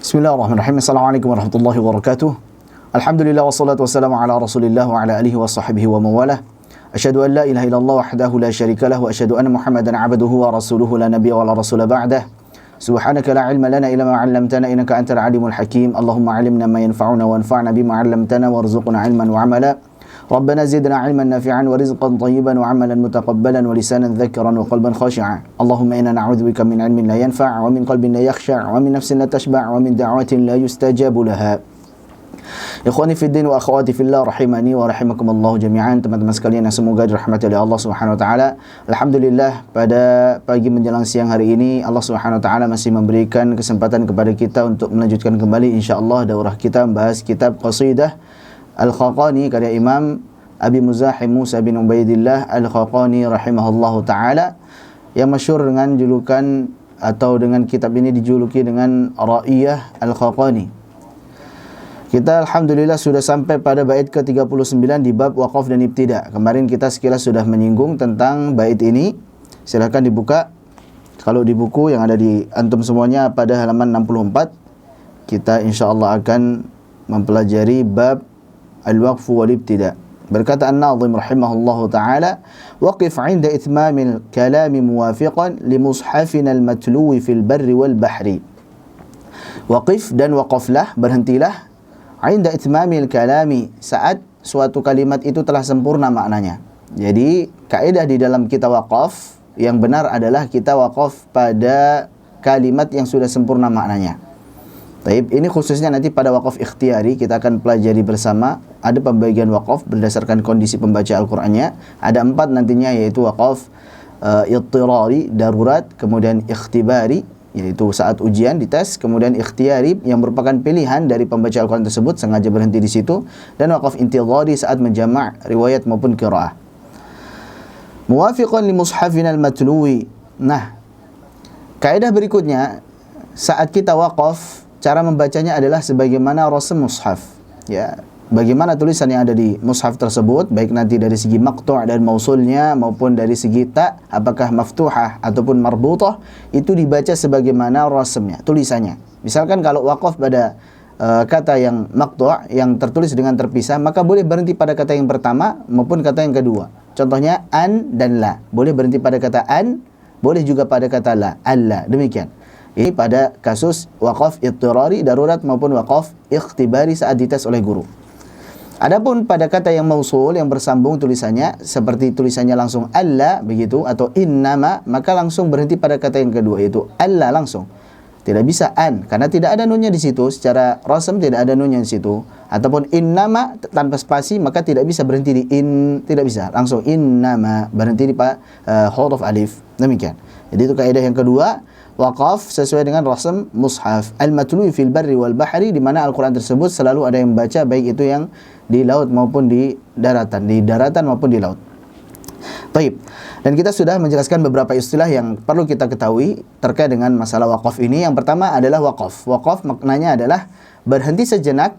Bismillahirrahmanirrahim. Assalamualaikum warahmatullahi wabarakatuh. Alhamdulillah wassalatu wassalamu ala Rasulillah wa ala alihi wa sahbihi wa mawalah. Asyhadu an la ilaha illallah wahdahu la syarika lah wa asyhadu anna Muhammadan 'abduhu wa rasuluhu la nabiyya wa la rasula ba'dah. Subhanaka la ilma lana illa ma 'allamtana innaka antal alimul hakim. Allahumma 'allimna ma yanfa'una wanfa'na bima 'allamtana warzuqna 'ilman wa 'amala. ربنا زدنا علما نافعا ورزقا طيبا وعملا متقبلا ولسانا ذكرا وقلبا خاشعا اللهم إنا نعوذ بك من علم لا ينفع ومن قلب لا يخشع ومن نفس لا تشبع ومن دعوة لا يستجاب لها. Ikhwani fi din wa akhwati fillah rahimani wa rahimakumullah jami'an. Teman-teman sekalian yang semoga dirahmati oleh Allah Subhanahu wa taala. Alhamdulillah, pada pagi menjelang siang hari ini Allah Subhanahu wa taala masih memberikan kesempatan kepada kita untuk melanjutkan kembali insyaallah daurah kita membahas kitab Qasidah Al-Khaqani karya Imam Abi Muzahim Musa bin Ubaidillah Al-Khaqani rahimahullahu ta'ala, yang masyhur dengan julukan atau dengan kitab ini dijuluki dengan Ra'iyah Al-Khaqani. Kita alhamdulillah sudah sampai pada bait ke-39 di bab waqaf dan ibtida. Kemarin kita sekilas sudah menyinggung tentang bait ini. Silakan dibuka kalau di buku yang ada di antum semuanya pada halaman 64. Kita insyaallah akan mempelajari bab al-waqf wal ibtida. Berkata An-Nazim rahimahullahu ta'ala, waqif 'inda ithmamil kalami muwafiqan li mushafina al-matluwi fil barri wal bahri. Waqif dan waqaflah, berhentilah, 'inda ithmamil kalami, saat suatu kalimat itu telah sempurna maknanya. Jadi kaidah di dalam kita waqaf yang benar adalah kita waqaf pada kalimat yang sudah sempurna maknanya. Taib, ini khususnya nanti pada waqaf ikhtiari kita akan pelajari bersama. Ada pembagian waqaf berdasarkan kondisi pembaca Al-Qur'annya. Ada 4 nantinya, yaitu waqaf ittirari, darurat, kemudian ikhtibari, yaitu saat ujian dites, kemudian ikhtiari yang merupakan pilihan dari pembaca Al-Qur'an tersebut, sengaja berhenti di situ, dan waqaf intidhari saat menjama' riwayat maupun qiraah. Muwafiqan li mushafina al-matluwi. Nah, kaidah berikutnya saat kita waqaf, cara membacanya adalah sebagaimana rasm mushaf, ya, bagaimana tulisan yang ada di mushaf tersebut, baik nanti dari segi maqtu' dan mausulnya maupun dari segi ta, apakah maftuhah ataupun marbutah, itu dibaca sebagaimana rasmnya, tulisannya. Misalkan kalau waqaf pada kata yang maqtu' yang tertulis dengan terpisah, maka boleh berhenti pada kata yang pertama maupun kata yang kedua. Contohnya an dan la, boleh berhenti pada kata an, boleh juga pada kata la, alla, demikian. Ini pada kasus waqaf ittirari, darurat, maupun waqaf ikhtibari saat dites oleh guru. Adapun pada kata yang mausul yang bersambung tulisannya, seperti tulisannya langsung alla begitu, atau innama, maka langsung berhenti pada kata yang kedua, yaitu alla langsung. Tidak bisa an, karena tidak ada nunnya di situ, secara rasm tidak ada nunnya di situ. Ataupun innama tanpa spasi, maka tidak bisa berhenti di in, tidak bisa, langsung innama, berhenti di huruf alif. Demikian. Jadi itu kaidah yang kedua, waqaf sesuai dengan rasm mushaf al-matluwi fil barri wal bahri, di mana Al-Qur'an tersebut selalu ada yang membaca, baik itu yang di laut maupun di daratan maupun di laut. Baik. Dan kita sudah menjelaskan beberapa istilah yang perlu kita ketahui terkait dengan masalah waqaf ini. Yang pertama adalah waqaf. Waqaf maknanya adalah berhenti sejenak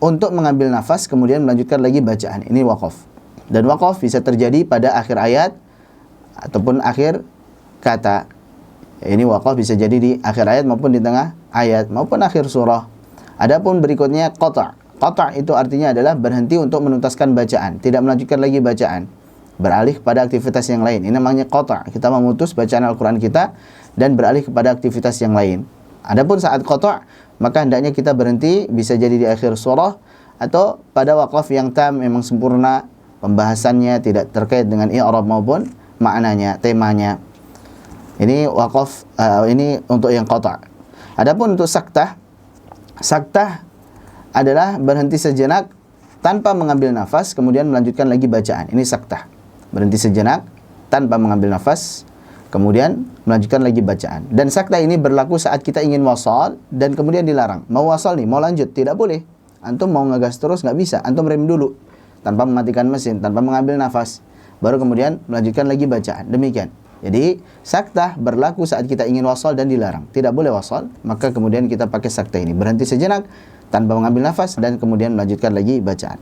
untuk mengambil nafas kemudian melanjutkan lagi bacaan. Ini waqaf. Dan waqaf bisa terjadi pada akhir ayat ataupun akhir kata. Ini waqaf bisa jadi di akhir ayat maupun di tengah ayat maupun akhir surah. Adapun berikutnya qata'. Qata' itu artinya adalah berhenti untuk menuntaskan bacaan, tidak melanjutkan lagi bacaan, beralih kepada aktivitas yang lain. Ini namanya qata'. Kita memutus bacaan Al-Qur'an kita dan beralih kepada aktivitas yang lain. Adapun saat qata', maka hendaknya kita berhenti, bisa jadi di akhir surah atau pada waqaf yang tam, memang sempurna pembahasannya, tidak terkait dengan i'rab maupun maknanya, temanya. Ini waqaf, ini untuk yang qata'. Adapun untuk saktah, saktah adalah berhenti sejenak tanpa mengambil nafas kemudian melanjutkan lagi bacaan. Ini saktah. Berhenti sejenak tanpa mengambil nafas kemudian melanjutkan lagi bacaan. Dan saktah ini berlaku saat kita ingin wasal dan kemudian dilarang. Mau wasal nih, mau lanjut, tidak boleh. Antum mau ngegas terus nggak bisa. Antum rem dulu tanpa mematikan mesin, tanpa mengambil nafas, baru kemudian melanjutkan lagi bacaan. Demikian. Jadi saktah berlaku saat kita ingin wasal dan dilarang. Tidak boleh wasal, maka kemudian kita pakai saktah ini. Berhenti sejenak tanpa mengambil nafas dan kemudian melanjutkan lagi bacaan.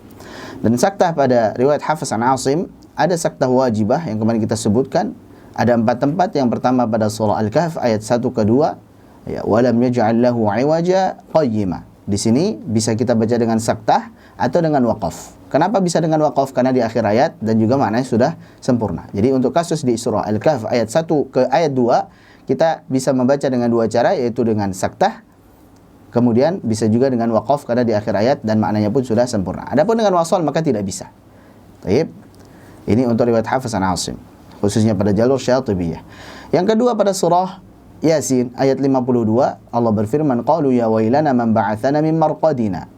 Dan saktah pada riwayat Hafiz an Asim, ada saktah wajibah yang kemarin kita sebutkan. Ada 4 tempat. Yang pertama pada surah Al-Kahf ayat 1 ke 2, Ya, walam yaj'al lahu 'iwaja qayyima. Di sini bisa kita baca dengan saktah atau dengan waqaf. Kenapa bisa dengan waqaf? Karena di akhir ayat dan juga maknanya sudah sempurna. Jadi untuk kasus di surah Al-Kahf ayat 1 ke ayat 2, kita bisa membaca dengan dua cara, yaitu dengan saktah, kemudian bisa juga dengan waqaf karena di akhir ayat dan maknanya pun sudah sempurna. Adapun dengan wasal maka tidak bisa. Baik. Ini untuk riwayat Hafiz an Asim, khususnya pada jalur Syatibiyah. Yang kedua pada surah Yasin ayat 52, Allah berfirman, qalu ya wailana man ba'athana min marqadina.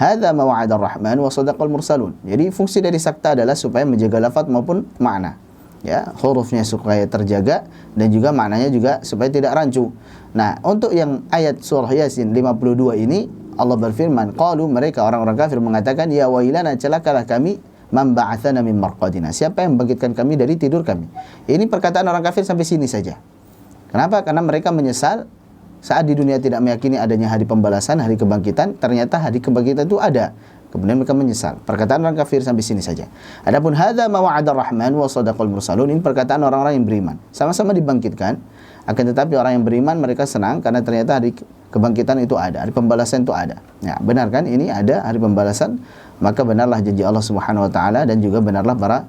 Hadza ma wa'ada ar-rahman wa sadaqal mursalun. Jadi fungsi dari sakta adalah supaya menjaga lafaz maupun makna. Ya, hurufnya supaya terjaga dan juga maknanya juga supaya tidak rancu. Nah, untuk yang ayat surah Yasin 52 ini Allah berfirman, qalu, mereka orang-orang kafir mengatakan, ya wailana, celakalah kami, man ba'athana min marqadina. Siapa yang membangkitkan kami dari tidur kami? Ini perkataan orang kafir sampai sini saja. Kenapa? Karena mereka menyesal saat di dunia tidak meyakini adanya hari pembalasan, hari kebangkitan. Ternyata hari kebangkitan itu ada. Kemudian mereka menyesal. Perkataan orang kafir sampai sini saja. Adapun hadza ma wa'ada ar-rahman wa sadaqal mursalun, ini perkataan orang-orang yang beriman. Sama-sama dibangkitkan, akan tetapi orang yang beriman mereka senang karena ternyata hari kebangkitan itu ada, hari pembalasan itu ada. Ya, benar kan? Ini ada hari pembalasan, maka benarlah janji Allah Subhanahu wa taala dan juga benarlah para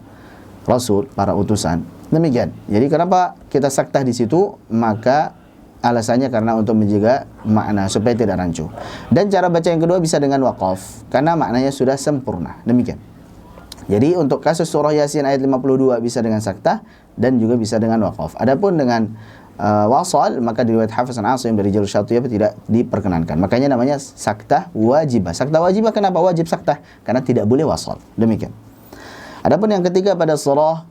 rasul, para utusan. Demikian. Jadi kenapa kita saktah di situ? Maka alasannya karena untuk menjaga makna supaya tidak rancu. Dan cara baca yang kedua bisa dengan waqaf karena maknanya sudah sempurna. Demikian. Jadi untuk kasus surah Yasin ayat 52 bisa dengan saktah dan juga bisa dengan waqaf. Adapun dengan wasal, maka di riwayat Hafiz an Asim dari jalur Syatibiyah tidak diperkenankan. Makanya namanya saktah wajibah. Saktah wajibah kenapa wajib saktah? Karena tidak boleh wasal. Demikian. Adapun yang ketiga pada surah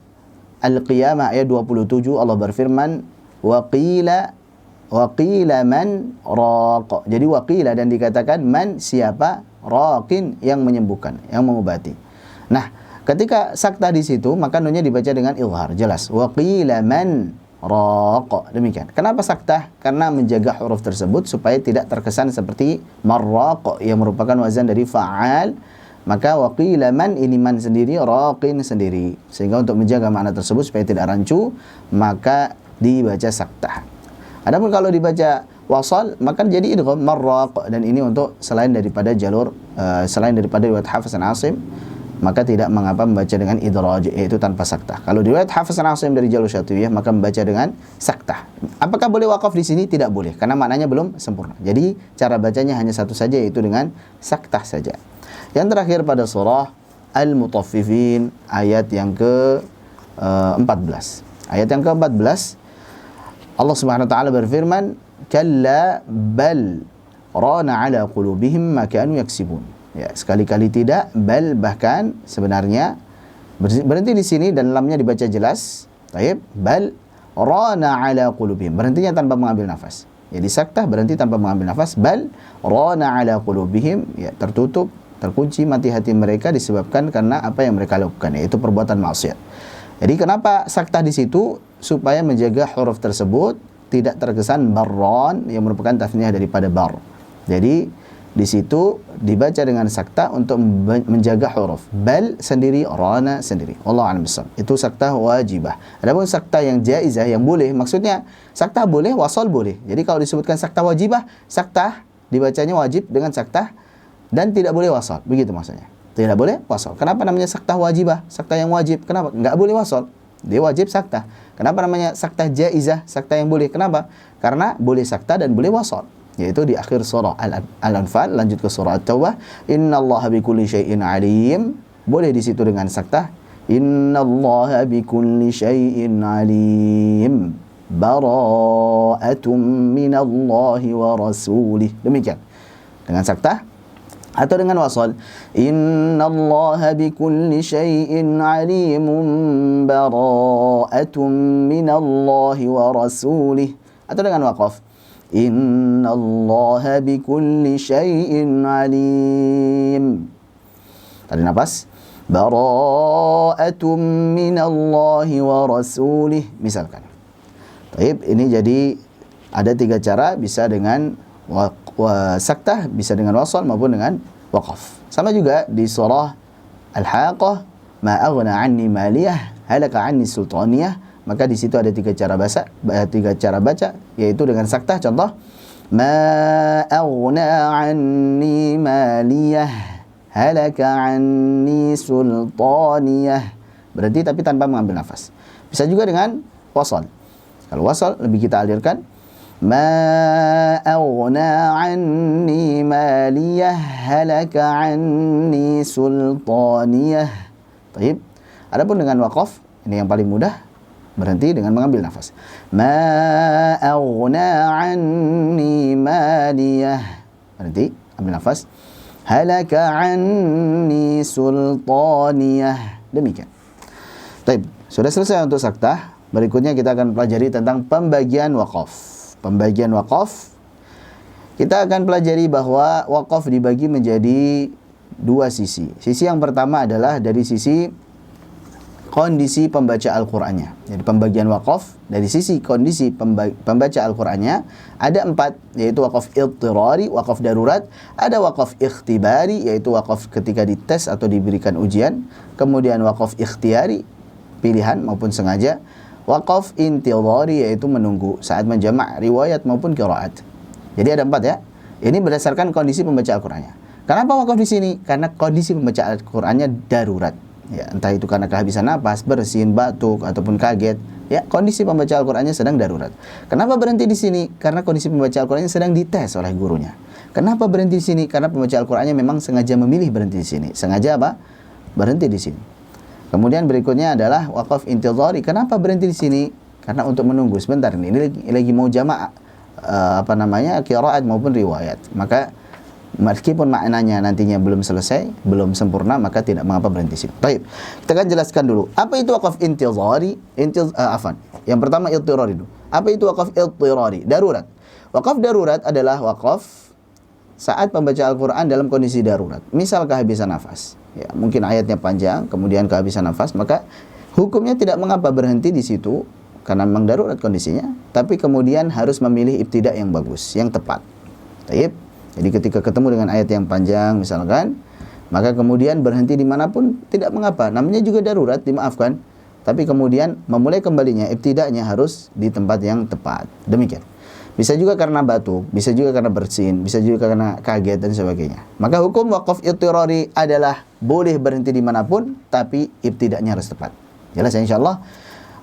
Al-Qiyamah ayat 27, Allah berfirman, waqila man raq. Jadi waqila dan dikatakan man, siapa, raqin, yang menyembuhkan, yang mengobati. Nah, ketika saktah di situ maka nunnya dibaca dengan izhar, jelas. Waqila man raq. Demikian. Kenapa saktah? Karena menjaga huruf tersebut supaya tidak terkesan seperti marraq yang merupakan wazan dari fa'al. Maka waqila man, ini man sendiri, raqin sendiri. Sehingga untuk menjaga makna tersebut supaya tidak rancu, maka dibaca saktah. Adapun kalau dibaca wasal, maka jadi idgham marraq, dan ini untuk selain daripada jalur selain daripada riwayat Hafiz an Asim, maka tidak mengapa membaca dengan idraj, yaitu tanpa saktah. Kalau riwayat Hafiz an Asim dari jalur Syatibiyah maka membaca dengan saktah. Apakah boleh waqaf di sini? Tidak boleh karena maknanya belum sempurna. Jadi cara bacanya hanya satu saja, yaitu dengan saktah saja. Yang terakhir pada surah Al-Mutaffifin ayat yang ke-14. Ayat yang ke-14 Allah Subhanahu wa taala berfirman, kalla bal rana ala qulubihim ma kanu yaksibun. Ya, sekali-kali tidak, bal bahkan sebenarnya berhenti di sini dan lamnya dibaca jelas. Baik, bal rana ala qulubihim, berhentinya tanpa mengambil nafas. Jadi saktah berhenti tanpa mengambil nafas, bal rana ala qulubihim, ya, tertutup, terkunci mati hati mereka disebabkan karena apa yang mereka lakukan, yaitu perbuatan maksiat. Jadi kenapa saktah di situ? Supaya menjaga huruf tersebut tidak terkesan barron yang merupakan tasniyah daripada bar. Jadi di situ dibaca dengan saktah untuk menjaga huruf. Bal sendiri, rana sendiri. Wallahu a'lam bishawab. Itu saktah wajibah. Adapun saktah yang jaizah, yang boleh, maksudnya saktah boleh, wasal boleh. Jadi kalau disebutkan saktah wajibah, saktah dibacanya wajib dengan saktah dan tidak boleh wasal. Begitu maksudnya. Tidak boleh wasal. Kenapa namanya saktah wajibah? Saktah yang wajib. Kenapa? Enggak boleh wasal. Dia wajib saktah. Kenapa namanya saktah jaizah? Saktah yang boleh. Kenapa? Karena boleh saktah dan boleh wasal. Yaitu di akhir surah Al-Anfal, lanjut ke surah At-Taubah, innallaha bikulli syai'in alim. Boleh di situ dengan saktah. Innallaha bikulli syai'in alim. Bara'atum minallahi wa rasulih. Demikian. Dengan saktah atau dengan wasal, innallaha bikulli syai'in alimun bara'atum minallahi wa rasulih. Atau dengan waqaf, innallaha bikulli syai'in alim. Tarik nafas, bara'atum minallahi wa rasulih, misalkan. Baik, ini jadi ada tiga cara, bisa dengan saktah, bisa dengan wasal maupun dengan waqaf. Sama juga di surah Al-Haqqah, ma aghna anni maliyah halaka anni sultaniyah, maka di situ ada tiga cara baca, yaitu dengan saktah. Contoh, ma aghna anni maliyah halaka anni sultaniyah. Berhenti tapi tanpa mengambil nafas. Bisa juga dengan wasal. Kalau wasal lebih kita alirkan ma aghna anni maliyah halaka anni sultaniyah. Baik. Adapun dengan waqaf, ini yang paling mudah, berhenti dengan mengambil nafas. Ma aghna anni maliyah. Berhenti, ambil nafas. Halaka anni sultaniyah. Demikian. Baik, sudah selesai untuk saktah. Berikutnya kita akan pelajari tentang pembagian waqaf. Pembagian waqaf, kita akan pelajari bahwa waqaf dibagi menjadi dua sisi. Sisi yang pertama adalah dari sisi kondisi pembaca Al-Qur'annya. Jadi pembagian waqaf dari sisi kondisi pembaca Al-Qur'annya ada 4, yaitu waqaf idtirari, waqaf darurat, ada waqaf ikhtibari, yaitu waqaf ketika dites atau diberikan ujian, kemudian waqaf ikhtiyari, pilihan maupun sengaja, waqaf intidhari, yaitu menunggu saat menjamak riwayat maupun qiraat. Jadi ada 4 ya. Ini berdasarkan kondisi pembaca Al-Qur'annya. Kenapa waqaf di sini? Karena kondisi pembaca Al-Qur'annya darurat. Ya, entah itu karena kehabisan napas, bersin, batuk ataupun kaget. Ya, kondisi pembaca Al-Qur'annya sedang darurat. Kenapa berhenti di sini? Karena kondisi pembaca Al-Qur'annya sedang dites oleh gurunya. Kenapa berhenti di sini? Karena pembaca Al-Qur'annya memang sengaja memilih berhenti di sini. Sengaja apa? Berhenti di sini. Kemudian berikutnya adalah waqaf intidhari. Kenapa berhenti di sini? Karena untuk menunggu sebentar ini lagi mau jamaah qiraat maupun riwayat. Maka meskipun maknanya nantinya belum selesai, belum sempurna, maka tidak mengapa berhenti sini. Baik. Kita akan jelaskan dulu. Apa itu waqaf intidhari? Yang pertama idtirari dulu. Apa itu waqaf idtirari? Darurat. Waqaf darurat adalah waqaf saat pembaca Al-Qur'an dalam kondisi darurat. Misal kehabisan nafas. Ya, mungkin ayatnya panjang, kemudian kehabisan nafas, maka hukumnya tidak mengapa berhenti di situ karena memang darurat kondisinya, tapi kemudian harus memilih ibtidak yang bagus, yang tepat. Baik. Jadi ketika ketemu dengan ayat yang panjang misalkan, maka kemudian berhenti dimanapun tidak mengapa, namanya juga darurat, dimaafkan. Tapi kemudian memulai kembalinya, ibtidaknya harus di tempat yang tepat. Demikian. Bisa juga karena batuk, bisa juga karena bersin, bisa juga karena kaget dan sebagainya. Maka hukum waqaf idtirari adalah boleh berhenti dimanapun, tapi ibtidaknya harus tepat. Jelas ya insyaAllah.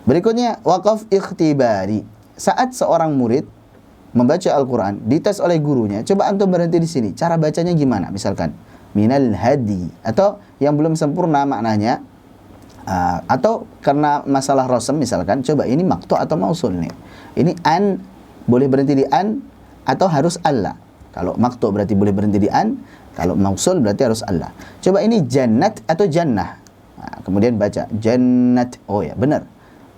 Berikutnya waqaf ikhtibari. Saat seorang murid membaca Al-Quran, dites oleh gurunya, coba antum berhenti di sini. Cara bacanya gimana? Misalkan minal hadi, atau yang belum sempurna maknanya, atau karena masalah rosem misalkan, coba ini maqtu' atau mausul nih. Ini an, boleh berhenti di an atau harus alla. Kalau maqtu' berarti boleh berhenti di an, kalau mausul berarti harus alla. Coba ini jannat atau jannah. Nah, kemudian baca jannat. Oh ya, benar.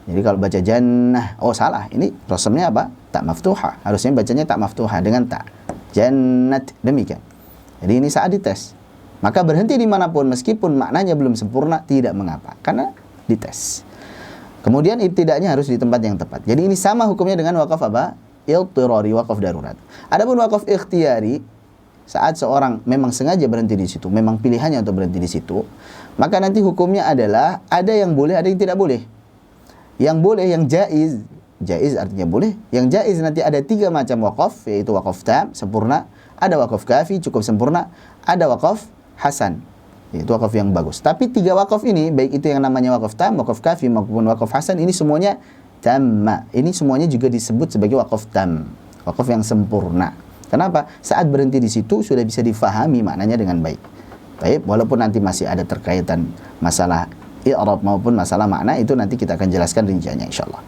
Jadi kalau baca jannah, oh salah. Ini rosemnya apa? Tak maftuha. Harusnya bacanya tak maftuha dengan tak. Jannat. Demikian. Jadi ini saat dites. Maka berhenti dimanapun meskipun maknanya belum sempurna tidak mengapa. Karena dites. Kemudian ibtidaknya harus di tempat yang tepat. Jadi ini sama hukumnya dengan waqaf apa? Idtirari, waqaf darurat. Adapun waqaf ikhtiyari, saat seorang memang sengaja berhenti di situ, memang pilihannya untuk berhenti di situ, maka nanti hukumnya adalah ada yang boleh, ada yang tidak boleh. Yang boleh, yang jaiz, jaiz artinya boleh. Yang jaiz nanti ada 3 macam waqaf, yaitu waqaf tam, sempurna, ada waqaf kafi, cukup sempurna, ada waqaf hasan, yaitu waqaf yang bagus. Tapi 3 waqaf ini, baik itu yang namanya waqaf tam, waqaf kafi maupun waqaf hasan, ini semuanya tamma. Ini semuanya juga disebut sebagai waqaf tam, waqaf yang sempurna. Kenapa? Saat berhenti di situ sudah bisa difahami maknanya dengan baik. Baik, walaupun nanti masih ada terkaitan masalah i'rab maupun masalah makna, itu nanti kita akan jelaskan rinciannya insyaallah.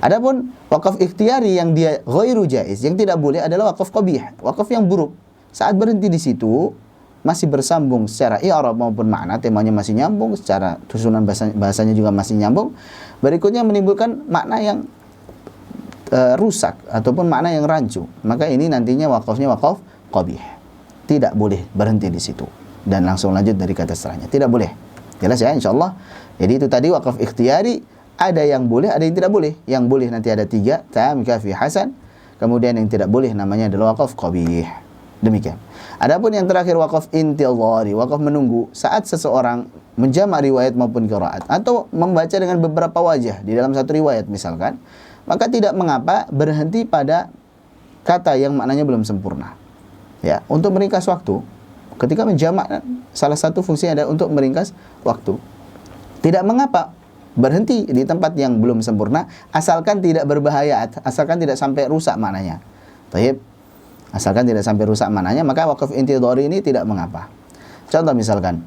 Adapun waqaf ikhtiyari yang dia ghairu jaiz, yang tidak boleh adalah waqaf qabih, waqaf yang buruk. Saat berhenti di situ masih bersambung secara i'rab maupun makna, temanya masih nyambung, secara susunan bahasanya juga masih nyambung. Berikutnya menimbulkan makna yang rusak ataupun makna yang rancu, maka ini nantinya waqafnya waqaf qabih. Tidak boleh berhenti di situ dan langsung lanjut dari kata setelahnya. Tidak boleh. Jelas ya insyaallah. Jadi itu tadi waqaf ikhtiyari, ada yang boleh, ada yang tidak boleh. Yang boleh nanti ada 3, tam, kafi, hasan. Kemudian yang tidak boleh namanya adalah waqaf qabih. Demikian. Adapun yang terakhir waqaf intidhari, waqaf menunggu saat seseorang menjamak riwayat maupun qiraat atau membaca dengan beberapa wajah di dalam satu riwayat misalkan, maka tidak mengapa berhenti pada kata yang maknanya belum sempurna. Ya, untuk meringkas waktu. Ketika menjamak, salah satu fungsinya adalah untuk meringkas waktu. Tidak mengapa berhenti di tempat yang belum sempurna, asalkan tidak berbahaya, asalkan tidak sampai rusak maknanya. Taib. Asalkan tidak sampai rusak maknanya, maka waqaf intidhari ini tidak mengapa. Contoh misalkan,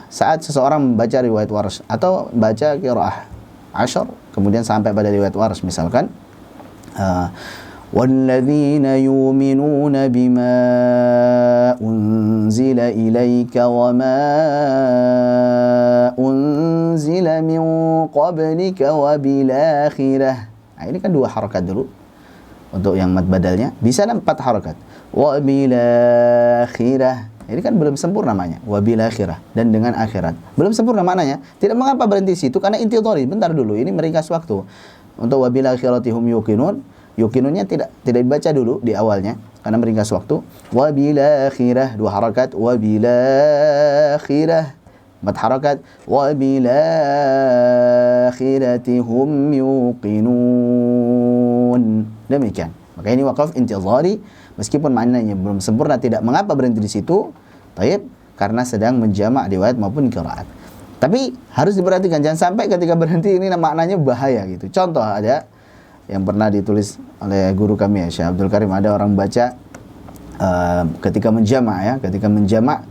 saat seseorang membaca riwayat Warsh atau baca qiraah Ashar, kemudian sampai pada riwayat Warsh misalkan, وَالَّذِينَ يُؤْمِنُونَ بِمَا أُنْزِلَ إِلَيْكَ وَمَا أُنْزِلَ مِنْ قَبْلِكَ وَبِالْآخِرَةِ. Nah, ini kan 2 harakat dulu. Untuk yang mad badalnya bisa 4 harakat. وَبِالْآخِرَةِ. Ini kan belum sempurna namanya. وَبِالْآخِرَةِ. Dan dengan akhirat. Belum sempurna maknanya. Tidak mengapa berhenti situ karena intidhari. Bentar dulu, ini meringkas waktu. Untuk وَبِالْآخِرَةِ هُمْ يُوقِنُونَ. Yukinunnya tidak dibaca dulu di awalnya karena meringkas waktu. Wa bil akhirah 2 harakat, wa bil akhirah 4 harakat, wa bil akhirati hum yuqinun. Demikian. Maka ini waqaf intidhari meskipun maknanya belum sempurna, tidak mengapa berhenti di situ. Taib, karena sedang menjamak riwayat maupun qiraat. Tapi harus diperhatikan jangan sampai ketika berhenti ini maknanya bahaya gitu. Contoh ada yang pernah ditulis oleh guru kami ya, Syekh Abdul Karim, ada orang baca ketika menjamak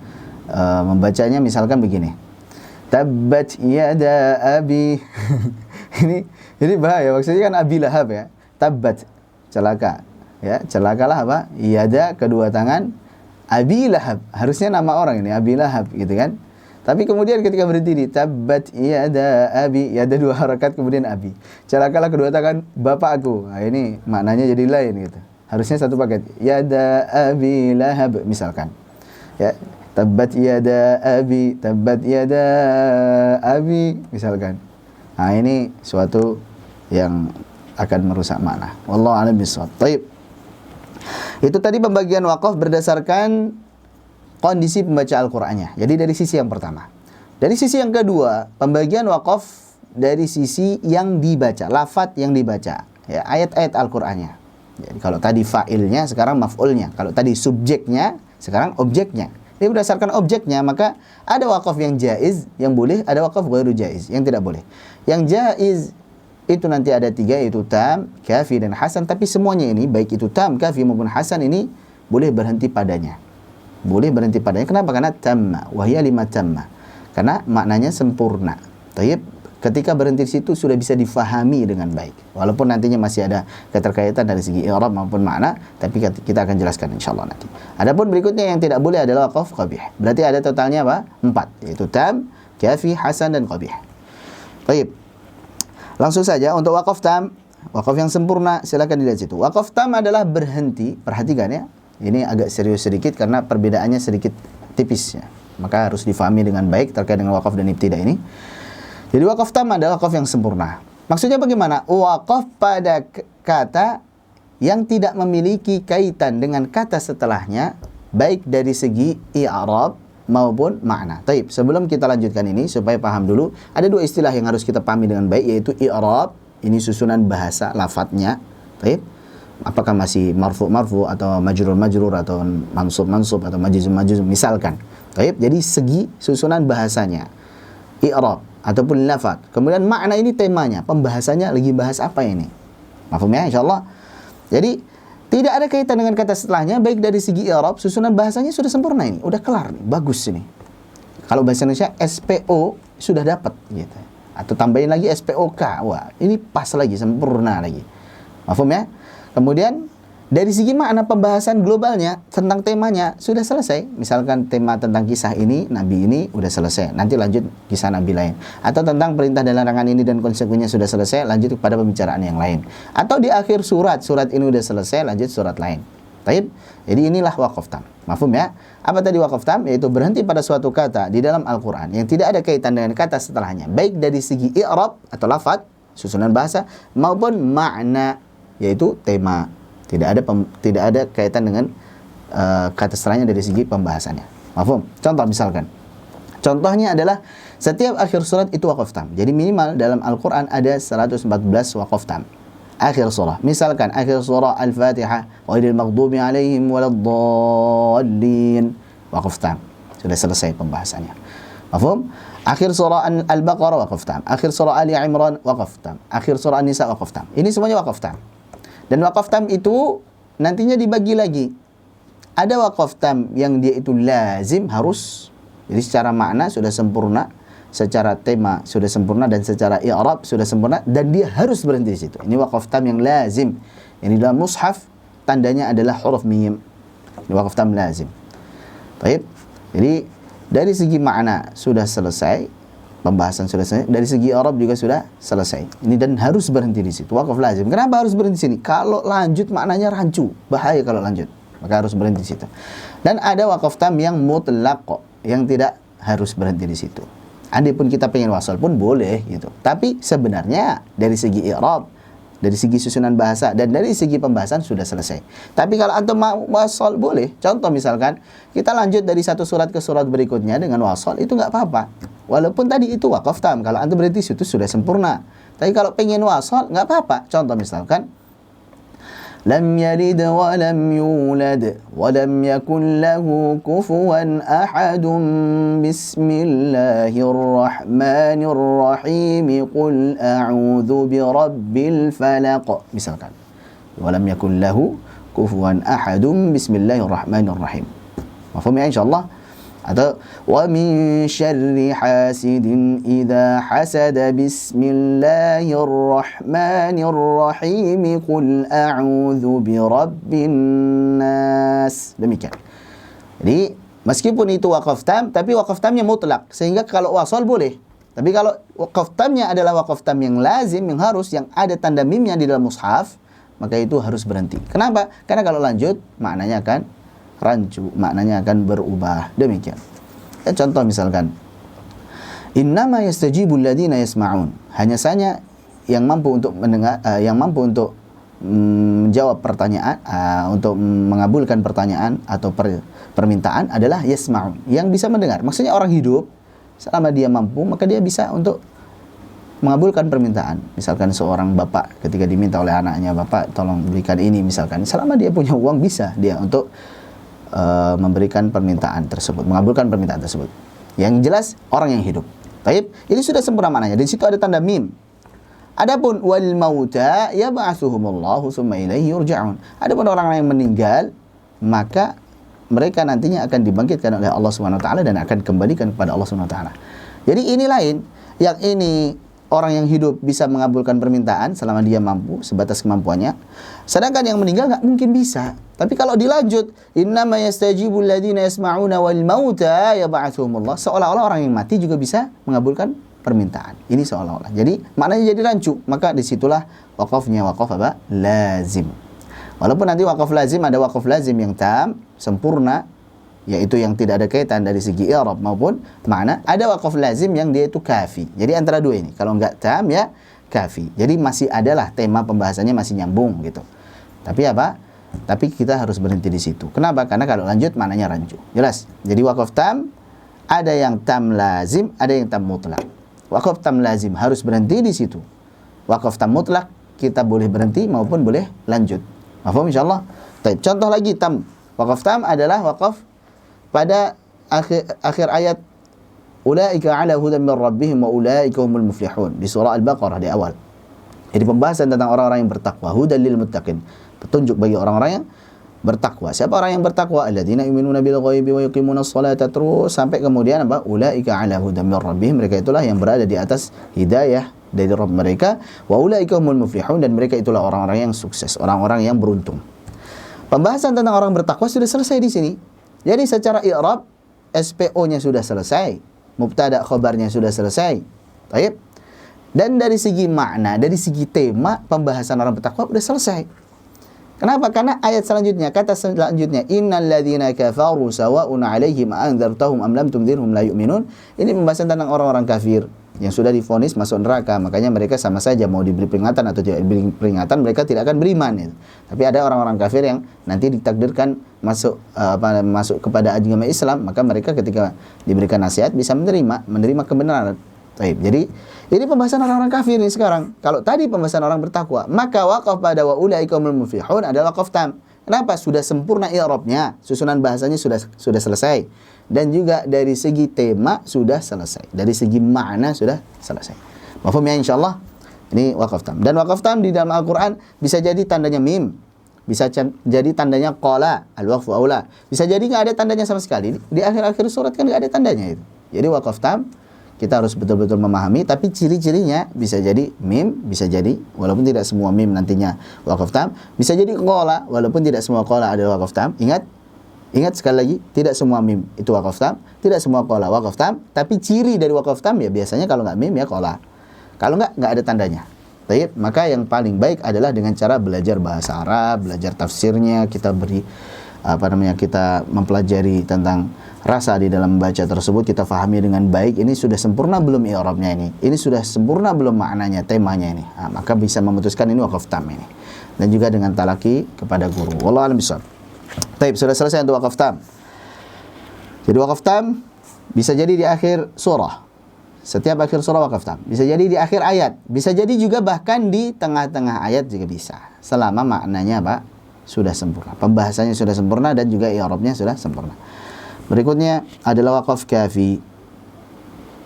membacanya misalkan begini, tabbat yada abi. ini bahaya, maksudnya kan Abi Lahab ya, tabbat celaka ya, celakalah apa, yada kedua tangan, Abi Lahab, harusnya nama orang ini Abi Lahab gitu kan. Tapi kemudian ketika berhenti di tabbat yada abi, yada 2 harakat kemudian abi, celakalah kedua tangan bapakku. Nah, ini maknanya jadi lain gitu. Harusnya satu paket, yada abi lahab misalkan. Ya, tabbat yada abi misalkan. Nah, ini suatu yang akan merusak makna. Wallahu a'lam bishawab. Baik. Itu tadi pembagian wakaf berdasarkan kondisi pembaca Al-Qur'annya. Jadi dari sisi yang pertama. Dari sisi yang kedua, pembagian wakaf dari sisi yang dibaca, lafaz yang dibaca, ya, ayat-ayat Al-Qur'annya. Jadi kalau tadi fa'ilnya, sekarang maf'ulnya. Kalau tadi subjeknya, sekarang objeknya. Ini berdasarkan objeknya, maka ada wakaf yang jaiz, yang boleh, ada wakaf ghairu jaiz, yang tidak boleh. Yang jaiz itu nanti ada 3, yaitu tam, kafi, dan hasan. Tapi semuanya ini, baik itu tam, kafi maupun hasan, ini boleh berhenti padanya. Boleh berhenti padanya. Kenapa? Karena tamma, wahya lima tamma. Karena maknanya sempurna. Taib, ketika berhenti di situ sudah bisa difahami dengan baik. Walaupun nantinya masih ada keterkaitan dari segi i'rab maupun makna, tapi kita akan jelaskan insyaallah nanti. Adapun berikutnya yang tidak boleh adalah waqaf qabih. Berarti ada totalnya apa? 4, yaitu tam, kafi, hasan, dan qabih. Taib. Langsung saja untuk waqaf tam, waqaf yang sempurna, silakan dilihat situ. Waqaf tam adalah berhenti, perhatikan ya. Ini agak serius sedikit karena perbedaannya sedikit tipis ya. Maka harus difahami dengan baik terkait dengan wakaf dan ibtida ini. Jadi wakaf tam adalah wakaf yang sempurna. Maksudnya bagaimana? Wakaf pada kata yang tidak memiliki kaitan dengan kata setelahnya, baik dari segi i'rab maupun makna. Taib, sebelum kita lanjutkan ini supaya paham dulu, ada 2 istilah yang harus kita pahami dengan baik, yaitu i'rab, ini susunan bahasa lafadznya. Taib. Apakah masih marfu atau majrur atau mansub atau majzum misalkan. Baik, jadi segi susunan bahasanya, i'rab ataupun lafaz. Kemudian makna ini temanya, pembahasannya lagi bahas apa ini. Mafhum ya insyaallah. Jadi tidak ada kaitan dengan kata setelahnya, baik dari segi i'rab, susunan bahasanya sudah sempurna ini, udah kelar nih, bagus ini. Kalau bahasa Indonesia SPO sudah dapat gitu. Atau tambahin lagi SPOK. Wah, ini pas lagi, sempurna lagi. Mafhum ya? Kemudian dari segi makna pembahasan globalnya tentang temanya sudah selesai. Misalkan tema tentang kisah ini, Nabi ini udah selesai. Nanti lanjut kisah Nabi lain. Atau tentang perintah dan larangan ini dan konsekuensinya sudah selesai, lanjut kepada pembicaraan yang lain. Atau di akhir surat ini udah selesai, lanjut surat lain. Taib. Jadi inilah waqaf tam. Mafhum ya? Apa tadi waqaf tam? Yaitu berhenti pada suatu kata di dalam Al-Qur'an yang tidak ada kaitan dengan kata setelahnya, baik dari segi i'rab atau lafaz, susunan bahasa, maupun makna, yaitu tema. Tidak ada kaitan dengan kata setelahnya dari segi pembahasannya. Mafhum? Contoh misalkan. Contohnya adalah setiap akhir surat itu waqaf tam. Jadi minimal dalam Al-Qur'an ada 114 waqaf tam. Akhir surah. Misalkan akhir surah Al-Fatihah, ghairil maghdubi alaihim waladdallin. Waqaf tam. Sudah selesai pembahasannya. Mafhum? Akhir surah Al-Baqarah waqaf tam. Akhir surah Ali Imran waqaf tam. Akhir surah An-Nisa waqaf tam. Ini semuanya waqaf tam. Dan waqaf tam itu nantinya dibagi lagi. Ada waqaf tam yang dia itu lazim, harus. Jadi secara makna sudah sempurna, secara tema sudah sempurna, dan secara i'rab sudah sempurna, dan dia harus berhenti di situ. Ini waqaf tam yang lazim. Yang di dalam mushaf tandanya adalah huruf mim. Ini waqaf tam lazim. Baik. Jadi dari segi makna sudah selesai, pembahasan sudah selesai, dari segi i'rab juga sudah selesai. Ini dan harus berhenti di situ. Waqaf lazim. Kenapa harus berhenti di sini? Kalau lanjut maknanya rancu, bahaya kalau lanjut. Maka harus berhenti di situ. Dan ada waqaf tam yang mutlaq, yang tidak harus berhenti di situ. Andai pun kita pengen wasal pun boleh gitu. Tapi sebenarnya dari segi i'rab, dari segi susunan bahasa, dan dari segi pembahasan sudah selesai. Tapi kalau antum mau wasal boleh. Contoh misalkan kita lanjut dari satu surat ke surat berikutnya dengan wasal, itu nggak apa-apa. Walaupun tadi itu waqaf tam, kalau antum berhenti situ sudah sempurna. Tapi kalau pengen wasal nggak apa-apa. Contoh misalkan lam yalid wa lam yulad wa lam yakun lahu kufuwan ahadun bismillahirrahmanirrahim qul a'udzu birabbil falaq misalkan wa lam yakun lahu kufuwan ahadun bismillahirrahmanirrahim. Mafhum ya insyaallah? Atau wa min syarri hasidin idza hasada bismillahirrahmanirrahim qul a'udzu birabbin nas. Demikian. Jadi meskipun itu waqaf tam, tapi waqaf tamnya mutlak, sehingga kalau wasal boleh. Tapi kalau waqaf tamnya adalah waqaf tam yang lazim, yang harus, yang ada tanda mimnya di dalam mushaf, maka itu harus berhenti. Kenapa? Karena kalau lanjut maknanya akan rancu, maknanya akan berubah. Demikian. Ya, contoh misalkan innama yastajibul ladzina yasma'un. Hanya saja yang mampu untuk mendengar, yang mampu untuk menjawab pertanyaan, untuk mengabulkan pertanyaan atau permintaan adalah yasma'un, yang bisa mendengar. Maksudnya orang hidup selama dia mampu, maka dia bisa untuk mengabulkan permintaan. Misalkan seorang bapak ketika diminta oleh anaknya, bapak tolong belikan ini misalkan, selama dia punya uang bisa dia untuk memberikan permintaan tersebut, mengabulkan permintaan tersebut. Yang jelas orang yang hidup. Baik, ini sudah sempurna maknanya. Di situ ada tanda mim. Adapun wal mauta yab'atsuhumullahu tsumma ilaihi yurja'un. Adapun orang yang meninggal, maka mereka nantinya akan dibangkitkan oleh Allah Subhanahu wa taala dan akan kembalikan kepada Allah Subhanahu wa taala. Jadi ini lain, yang ini orang yang hidup bisa mengabulkan permintaan selama dia mampu, sebatas kemampuannya. Sedangkan yang meninggal nggak mungkin bisa. Tapi kalau dilanjut, innama yastajibul ladzina yasma'una wal mauta yab'atsuhumullah, seolah-olah orang yang mati juga bisa mengabulkan permintaan. Ini seolah-olah. Jadi maknanya jadi rancu. Maka disitulah waqafnya waqaf apa? Lazim. Walaupun nanti waqaf lazim ada waqaf lazim yang tam, sempurna, yaitu yang tidak ada kaitan dari segi i'rab maupun makna. Ada waqaf lazim yang dia itu kafi. Jadi antara dua ini, kalau enggak tam ya kafi. Jadi masih adalah tema pembahasannya masih nyambung gitu. Tapi apa? Tapi kita harus berhenti di situ. Kenapa? Karena kalau lanjut maknanya rancu. Jelas. Jadi waqaf tam ada yang tam lazim, ada yang tam mutlak. Waqaf tam lazim harus berhenti di situ. Waqaf tam mutlak kita boleh berhenti maupun boleh lanjut. Mafhum insyaallah? Baik, contoh lagi tam. Waqaf tam adalah waqaf pada akhir ayat ulaika ala hudan min rabbihim wa ulaika humul muflihun di surah Al-Baqarah di awal. Jadi pembahasan tentang orang-orang yang bertakwa, hudan lil muttaqin, petunjuk bagi orang-orang yang bertakwa. Siapa orang yang bertakwa? Alladzina yu'minuna bil ghaibi wa yuqimunas salata, terus sampai kemudian apa? Ulaika ala hudan min rabbihim, mereka itulah yang berada di atas hidayah dari Rabb mereka, wa ulaika humul muflihun, dan mereka itulah orang-orang yang sukses, orang-orang yang beruntung. Pembahasan tentang orang bertakwa sudah selesai di sini. Jadi secara i'rab SPO-nya sudah selesai, mubtada khabarnya sudah selesai. Baik. Dan dari segi makna, dari segi tema pembahasan orang bertakwa sudah selesai. Kenapa? Karena ayat selanjutnya, kata selanjutnya, innal ladzina kafaru sawa'un 'alaihim anzartahum am lam tunzirhum la yu'minun. Ini pembahasan tentang orang-orang kafir yang sudah divonis masuk neraka, makanya mereka sama saja mau diberi peringatan atau tidak diberi peringatan, mereka tidak akan beriman gitu. Tapi ada orang-orang kafir yang nanti ditakdirkan masuk masuk kepada agama Islam, maka mereka ketika diberikan nasihat bisa menerima kebenaran. Baik, jadi ini pembahasan orang-orang kafir ini sekarang. Kalau tadi pembahasan orang bertakwa, maka waqaf pada wa ulaikumul muflihun adalah waqaf tam. Kenapa? Sudah sempurna i'rabnya, susunan bahasanya sudah selesai. Dan juga dari segi tema sudah selesai. Dari segi makna sudah selesai. Mafhum ya insyaallah? Ini waqaf tam. Dan waqaf tam di dalam Al-Qur'an bisa jadi tandanya mim. Bisa jadi tandanya qala, al-waqfu aula. Bisa jadi enggak ada tandanya sama sekali. Di akhir-akhir surat kan enggak ada tandanya itu. Jadi waqaf tam kita harus betul-betul memahami, tapi ciri-cirinya bisa jadi mim, bisa jadi walaupun tidak semua mim nantinya waqaf tam, bisa jadi qala walaupun tidak semua qala adalah waqaf tam. Ingat sekali lagi, tidak semua mim itu waqaf tam, tidak semua qala waqaf tam, tapi ciri dari waqaf tam ya biasanya kalau enggak mim ya qala. Kalau enggak ada tandanya. Baik, maka yang paling baik adalah dengan cara belajar bahasa Arab, belajar tafsirnya, kita kita mempelajari tentang rasa di dalam membaca tersebut, kita fahami dengan baik. Ini sudah sempurna belum i'rabnya ini? Ini sudah sempurna belum maknanya, temanya ini? Maka bisa memutuskan ini waqaf tam ini. Dan juga dengan talaki kepada guru. Wallahu a'lam bishawab. Baik, sudah selesai untuk waqaf tam. Jadi waqaf tam bisa jadi di akhir surah. Setiap akhir surah waqaf tam. Bisa jadi di akhir ayat. Bisa jadi juga bahkan di tengah-tengah ayat juga bisa. Selama maknanya sudah sempurna. Pembahasannya sudah sempurna dan juga i'rabnya sudah sempurna. Berikutnya adalah waqaf kafi.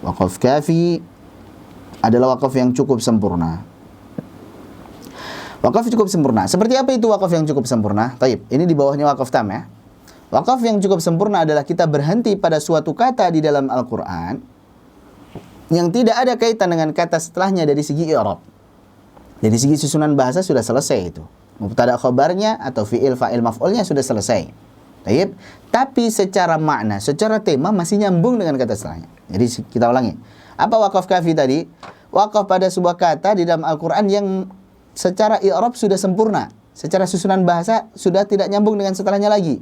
Waqaf kafi adalah waqaf yang cukup sempurna. Waqaf cukup sempurna. Seperti apa itu waqaf yang cukup sempurna? Taib. Ini di bawahnya waqaf tam ya. Waqaf yang cukup sempurna adalah kita berhenti pada suatu kata di dalam Al-Qur'an yang tidak ada kaitan dengan kata setelahnya dari segi i'rab. Dari segi susunan bahasa sudah selesai itu. Mubtada khabarnya atau fi'il fa'il maf'ulnya sudah selesai. Baik. Tapi secara makna, secara tema masih nyambung dengan kata setelahnya. Jadi kita ulangi. Apa waqaf kafi tadi? Waqaf pada sebuah kata di dalam Al-Qur'an yang secara i'rab sudah sempurna. Secara susunan bahasa sudah tidak nyambung dengan setelahnya lagi.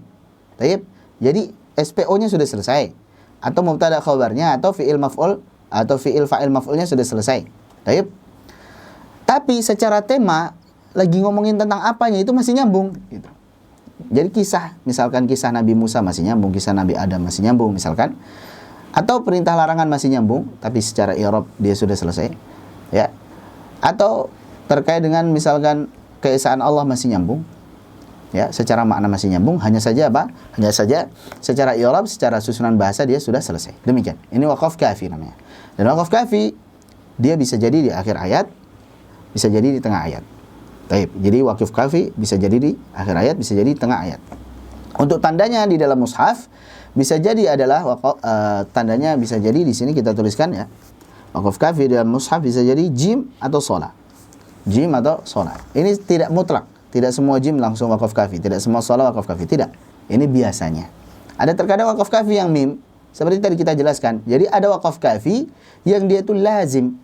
Baik. Jadi SPO-nya sudah selesai. Atau mubtada khabarnya atau fi'il maf'ul atau fi'il fa'il maf'ulnya sudah selesai. Baik. Tapi secara tema lagi ngomongin tentang apanya itu masih nyambung gitu. Jadi kisah, misalkan kisah Nabi Musa masih nyambung, kisah Nabi Adam masih nyambung misalkan. Atau perintah larangan masih nyambung, tapi secara i'rab dia sudah selesai. Ya. Atau terkait dengan misalkan keesaan Allah masih nyambung. Ya, secara makna masih nyambung, hanya saja apa? Hanya saja secara i'rab, secara susunan bahasa dia sudah selesai. Demikian. Ini waqaf kafi namanya. Dan waqaf kafi dia bisa jadi di akhir ayat, bisa jadi di tengah ayat. Baik, jadi waqaf kafi bisa jadi di akhir ayat, bisa jadi di tengah ayat. Untuk tandanya di dalam mushaf bisa jadi adalah tandanya bisa jadi di sini kita tuliskan ya. Waqaf kafi dalam mushaf bisa jadi jim atau sola. Jim atau sola. Ini tidak mutlak. Tidak semua jim langsung waqaf kafi, tidak semua sola waqaf kafi, tidak. Ini biasanya. Ada terkadang waqaf kafi yang mim, seperti tadi kita jelaskan. Jadi ada waqaf kafi yang dia itu lazim.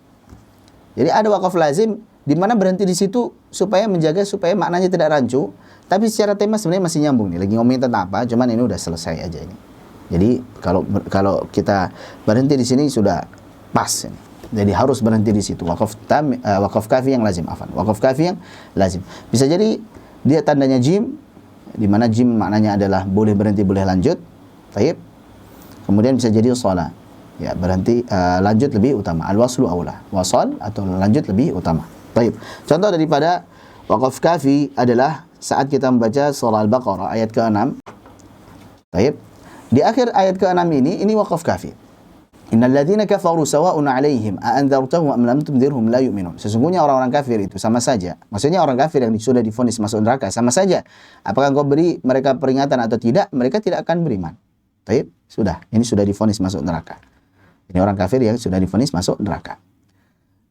Jadi ada waqaf lazim di mana berhenti di situ supaya menjaga supaya maknanya tidak rancu, tapi secara tema sebenarnya masih nyambung nih. Lagi ngomongin tentang apa, cuman ini udah selesai aja ini. Jadi kalau kita berhenti di sini sudah pas ini. Jadi harus berhenti di situ. Waqaf kafi yang lazim, waqaf kafi yang lazim. Bisa jadi dia tandanya jim, di mana jim maknanya adalah boleh berhenti, boleh lanjut. Baik. Kemudian bisa jadi shalah. Ya, berhenti lanjut lebih utama. Al-waslu aula. Wasal atau lanjut lebih utama. Baik. Contoh daripada waqaf kafi adalah saat kita membaca surah Al-Baqarah ayat ke-6. Baik. Di akhir ayat ke-6 ini waqaf kafi. Innal ladzina kafaru sawa'un 'alaihim a anzartahum am lam tunzirhum la yu'minun. Sesungguhnya orang-orang kafir itu sama saja. Maksudnya orang kafir yang sudah divonis masuk neraka sama saja. Apakah engkau beri mereka peringatan atau tidak, mereka tidak akan beriman. Baik, sudah. Ini sudah divonis masuk neraka. Ini orang kafir yang sudah divonis masuk neraka.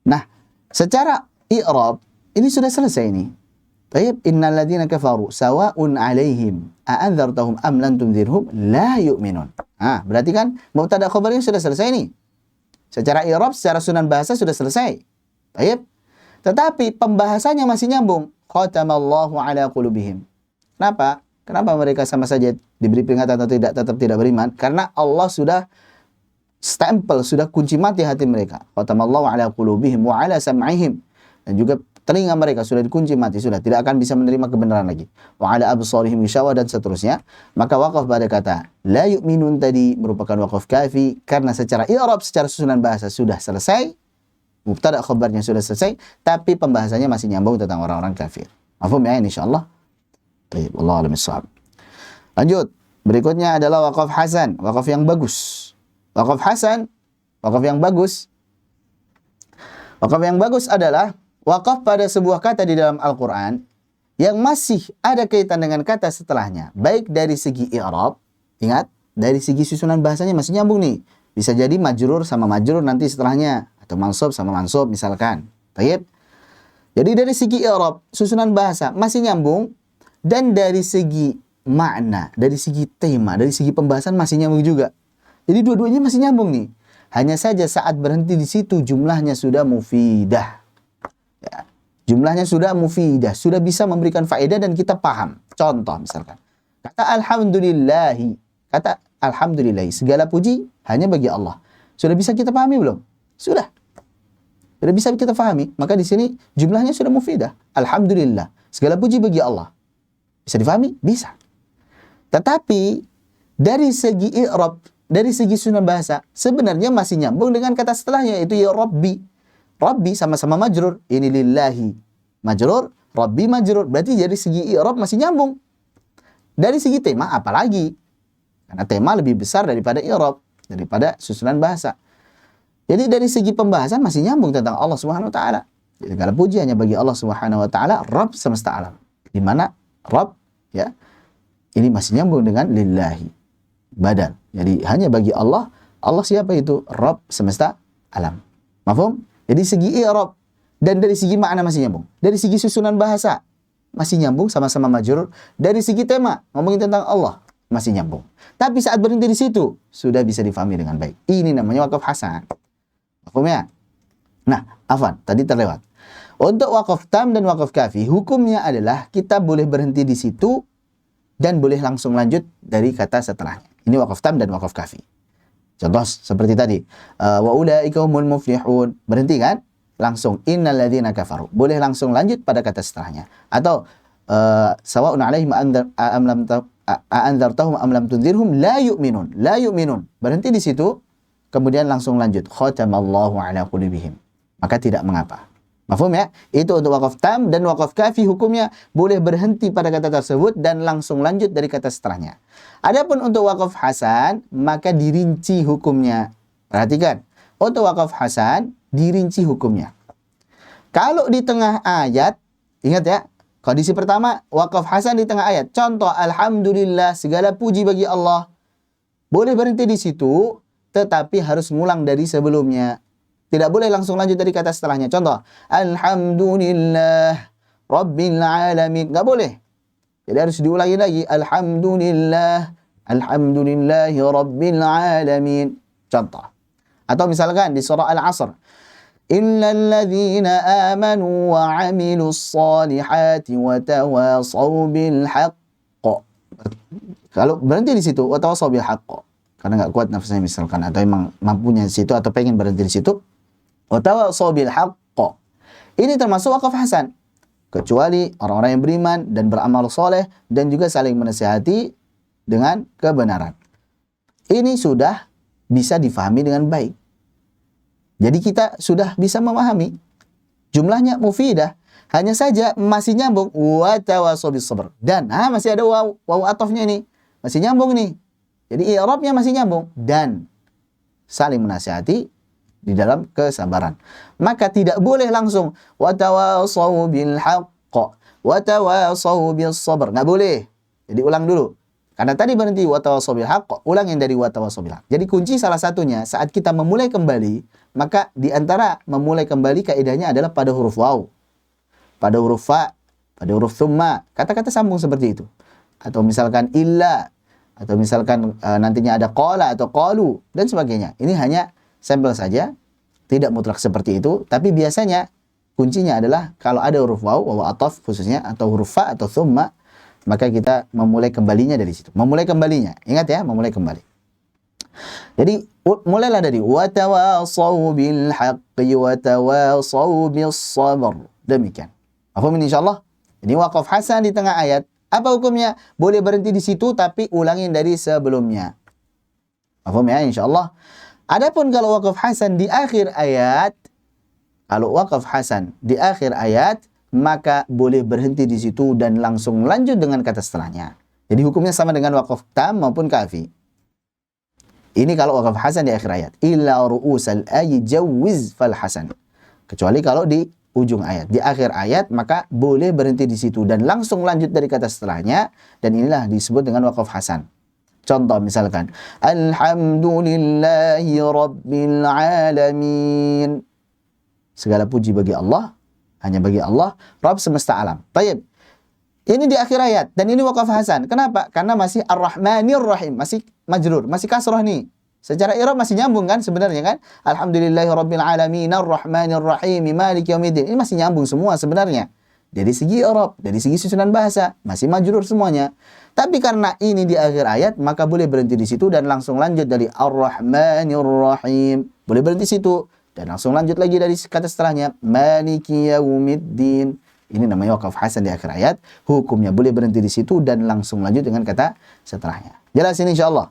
Nah, secara i'rab ini sudah selesai ini. Baik, innal ladzina kafaru sawa'un 'alaihim a anzartahum am lam tunzirhum la yu'minun. Berarti kan mubtada khabarnya sudah selesai nih. Secara i'rab, secara sunan bahasa sudah selesai. Baik. Tetapi pembahasannya masih nyambung. Khatamallahu ala qulubihim. Kenapa? Kenapa mereka sama saja diberi peringatan atau tidak tetap tidak beriman? Karena Allah sudah stempel, sudah kunci mati hati mereka. Khatamallahu ala qulubihim wa ala sam'ihim. Dan juga telinga mereka sudah dikunci mati, sudah tidak akan bisa menerima kebenaran lagi. Wa ala absarihim gishawa, dan seterusnya. Maka wakaf pada kata la yu'minun tadi merupakan wakaf kafi karena secara i'rab, secara susunan bahasa sudah selesai, mubtada khabarnya sudah selesai, tapi pembahasannya masih nyambung tentang orang-orang kafir. Mafhum ya, insyaallah. Baik, wallahu a'lam bishawab. Lanjut, berikutnya adalah wakaf hasan, wakaf yang bagus. Wakaf hasan, wakaf yang bagus. Wakaf yang bagus adalah wakaf pada sebuah kata di dalam Al-Quran yang masih ada kaitan dengan kata setelahnya. Baik dari segi i'rab, ingat, dari segi susunan bahasanya masih nyambung nih. Bisa jadi majrur sama majrur nanti setelahnya, atau mansub sama mansub misalkan. Baik. Jadi dari segi i'rab, susunan bahasa masih nyambung, dan dari segi makna, dari segi tema, dari segi pembahasan masih nyambung juga. Jadi dua-duanya masih nyambung nih. Hanya saja saat berhenti di situ jumlahnya sudah mufidah. Ya, jumlahnya sudah mufidah, sudah bisa memberikan faedah dan kita paham. Contoh misalkan, kata alhamdulillahi, kata alhamdulillahi, segala puji hanya bagi Allah. Sudah bisa kita pahami belum? Sudah. Sudah bisa kita pahami. Maka di sini jumlahnya sudah mufidah. Alhamdulillah, segala puji bagi Allah. Bisa difahami? Bisa. Tetapi dari segi i'rab, dari segi susunan bahasa, sebenarnya masih nyambung dengan kata setelahnya, yaitu ya Rabbi. Rabbi sama-sama majrur. Ini lillahi majrur, Rabbi majrur. Berarti dari segi i'rab masih nyambung. Dari segi tema apalagi? Karena tema lebih besar daripada i'rab, daripada susunan bahasa. Jadi dari segi pembahasan masih nyambung tentang Allah Subhanahu wa taala. Segala puji hanya bagi Allah Subhanahu wa taala, Rabb semesta alam. Di mana Rabb, ya, ini masih nyambung dengan lillahi, badal. Jadi hanya bagi Allah. Allah siapa itu? Rabb semesta alam. Mafhum? Jadi segi i'rab dan dari segi makna masih nyambung. Dari segi susunan bahasa masih nyambung, sama-sama majrur. Dari segi tema ngomongin tentang Allah masih nyambung. Tapi saat berhenti di situ sudah bisa difahami dengan baik. Ini namanya wakaf hasan. Mafhum ya? Nah, afwan, tadi terlewat. Untuk wakaf tam dan wakaf kafi, hukumnya adalah kita boleh berhenti di situ dan boleh langsung lanjut dari kata setelahnya. Ini wakaf tam dan wakaf kafi. Contoh seperti tadi, wa ulaika humul muflihun. Berhenti kan? Langsung innal ladzina kafaru. Boleh langsung lanjut pada kata setelahnya. Atau sawa'un 'alaihim a'anzartahum am lam tunzirhum la yu'minun. La yu'minun. Berhenti di situ, kemudian langsung lanjut. Khatamallahu 'ala qulubihim. Maka tidak mengapa. Mafhum ya? Itu untuk wakaf tam, dan wakaf kafi hukumnya boleh berhenti pada kata tersebut dan langsung lanjut dari kata setelahnya. Adapun untuk wakaf hasan, maka dirinci hukumnya. Perhatikan, untuk wakaf hasan dirinci hukumnya. Kalau di tengah ayat, ingat ya, kondisi pertama wakaf hasan di tengah ayat. Contoh, alhamdulillah, segala puji bagi Allah. Boleh berhenti di situ, tetapi harus ngulang dari sebelumnya. Tidak boleh langsung lanjut dari kata setelahnya. Contoh, alhamdulillah rabbil alamin. Nggak boleh. Jadi harus diulangi lagi. Alhamdulillah, alhamdulillahi rabbil alamin. Contoh. Atau misalkan di surah Al-Asr, innal ladzina amanu wa 'amilus solihati wa tawasaw bil haqq. Kalau berhenti di situ, wa tawasaw bil haqq, karena nggak kuat nafsunya misalkan, atau emang mampunya di situ atau pengen berhenti di situ, wa tawasaw bil haqq. Ini termasuk wakaf hasan. Kecuali orang-orang yang beriman dan beramal soleh dan juga saling menasihati dengan kebenaran. Ini sudah bisa difahami dengan baik. Jadi kita sudah bisa memahami. Jumlahnya mufidah. Hanya saja masih nyambung. Wa tawasaw bis sabr. Dan masih ada waw atofnya ini. Masih nyambung nih. Jadi i'rabnya masih nyambung. Dan saling menasihati di dalam kesabaran. Maka tidak boleh langsung wa tawasaw bil haqq wa tawasaw bis sabr. Enggak boleh. Jadi ulang dulu. Karena tadi berhenti wa tawasaw bil haqq, ulang yang dari wa tawasaw bil haqq. Jadi kunci salah satunya saat kita memulai kembali, maka di antara memulai kembali kaidahnya adalah pada huruf waw, pada huruf fa, pada huruf thumma, kata-kata sambung seperti itu. Atau misalkan illa, atau misalkan nantinya ada qala atau qalu dan sebagainya. Ini hanya sampel saja, tidak mutlak seperti itu, tapi biasanya kuncinya adalah kalau ada huruf waw, waw ataf khususnya, atau huruf fa atau thumma, maka kita memulai kembalinya dari situ. Memulai kembalinya, ingat ya, memulai kembali. Jadi mulailah dari wa tawasaw bil haqqi wa tawasaw bis sabr. Demikian. Paham ini insyaallah? Ini wakaf hasan di tengah ayat. Apa hukumnya? Boleh berhenti di situ tapi ulangin dari sebelumnya. Paham ya insyaallah? Adapun kalau wakaf hasan di akhir ayat, maka boleh berhenti di situ dan langsung lanjut dengan kata setelahnya. Jadi hukumnya sama dengan wakaf tam maupun kafi. Ini kalau wakaf hasan di akhir ayat. Illa ru'usal ayyi jawwiz fal hasan. Kecuali kalau di ujung ayat. Di akhir ayat maka boleh berhenti di situ dan langsung lanjut dari kata setelahnya. Dan inilah disebut dengan wakaf hasan. Contoh misalkan. Alhamdulillahi Rabbil Alamin. Segala puji bagi Allah. Hanya bagi Allah. Rabb semesta alam. Taib. Ini di akhir ayat. Dan ini wakaf hasan. Kenapa? Karena masih Ar-Rahmanir Rahim. Masih majrur. Masih kasroh nih. Secara i'rab masih nyambung kan sebenarnya kan? Alhamdulillahi Rabbil Alamin Ar-Rahmanir Rahim Maliki Yaumiddin. Ini masih nyambung semua sebenarnya. Dari segi i'rab, dari segi susunan bahasa, masih majrur semuanya. Tapi karena ini di akhir ayat, maka boleh berhenti di situ dan langsung lanjut dari Ar-Rahmanir Rahim. Boleh berhenti situ dan langsung lanjut lagi dari kata setelahnya Maliki Yaumiddin. Ini namanya wakaf hasan di akhir ayat. Hukumnya boleh berhenti di situ dan langsung lanjut dengan kata setelahnya. Jelas ini insyaallah.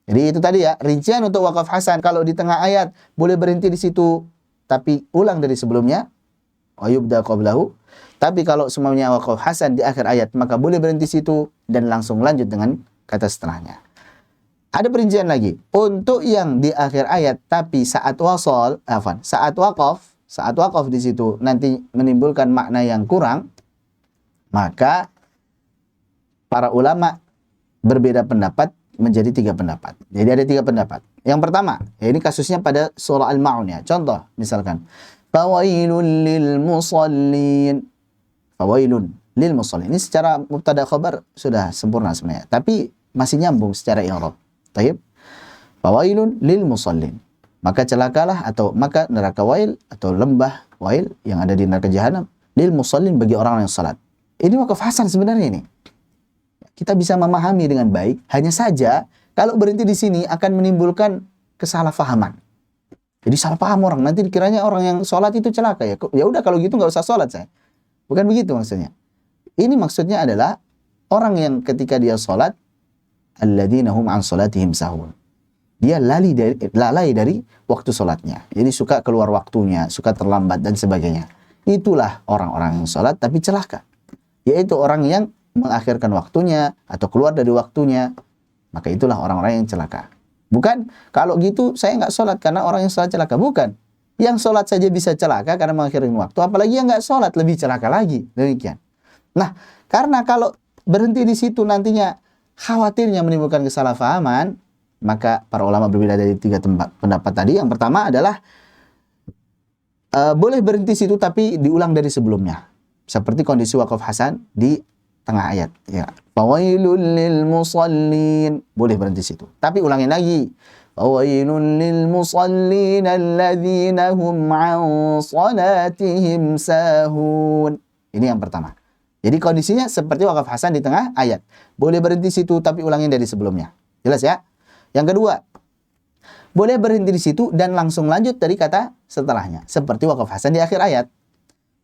Jadi itu tadi ya, rincian untuk wakaf hasan. Kalau di tengah ayat boleh berhenti di situ tapi ulang dari sebelumnya. Wa yubda qablahu. Tapi kalau semuanya wakaf hasan di akhir ayat maka boleh berhenti situ dan langsung lanjut dengan kata setelahnya. Ada perincian lagi. Untuk yang di akhir ayat tapi saat wakaf di situ nanti menimbulkan makna yang kurang, maka para ulama berbeda pendapat menjadi 3 pendapat. Jadi ada 3 pendapat. Yang pertama, ya ini kasusnya pada surah Al-Ma'un ya. Contoh, misalkan fawailun lil musallin. Fawailun lil musallin. Ini secara mubtada khabar sudah sempurna sebenarnya, tapi masih nyambung secara i'rab. Baik. Fawailun lil musallin. Maka celakalah atau maka neraka wail atau lembah wail yang ada di neraka jahanam lil musallin bagi orang yang salat. Ini wakaf hasan sebenarnya ini. Kita bisa memahami dengan baik, hanya saja kalau berhenti di sini akan menimbulkan kesalahpahaman. Jadi salah paham orang, nanti dikiranya orang yang sholat itu celaka ya. Ya udah kalau gitu nggak usah sholat saya. Bukan begitu maksudnya. Ini maksudnya adalah orang yang ketika dia sholat, alladzina hum an sholatihim sahun. Dia lalai dari waktu sholatnya. Jadi suka keluar waktunya, suka terlambat dan sebagainya. Itulah orang-orang yang sholat tapi celaka. Yaitu orang yang mengakhirkan waktunya atau keluar dari waktunya, maka itulah orang-orang yang celaka. Bukan kalau gitu saya nggak sholat karena orang yang sholat celaka. Bukan. Yang sholat saja bisa celaka karena mengakhirkan waktu, apalagi yang nggak sholat lebih celaka lagi. Demikian. Nah, karena kalau berhenti di situ nantinya khawatirnya menimbulkan kesalahpahaman, maka para ulama berbeda dari 3 pendapat tadi. Yang pertama adalah boleh berhenti situ tapi diulang dari sebelumnya. Seperti kondisi wakaf hasan di tengah ayat ya. Fawailul lil musallin, boleh berhenti situ tapi ulangin lagi. Fawailul lil musallin alladzina hum an salatihim sahun. Ini yang pertama. Jadi kondisinya seperti wakaf hasan di tengah ayat. Boleh berhenti situ tapi ulangin dari sebelumnya. Jelas ya? Yang kedua, boleh berhenti di situ dan langsung lanjut dari kata setelahnya. Seperti wakaf hasan di akhir ayat.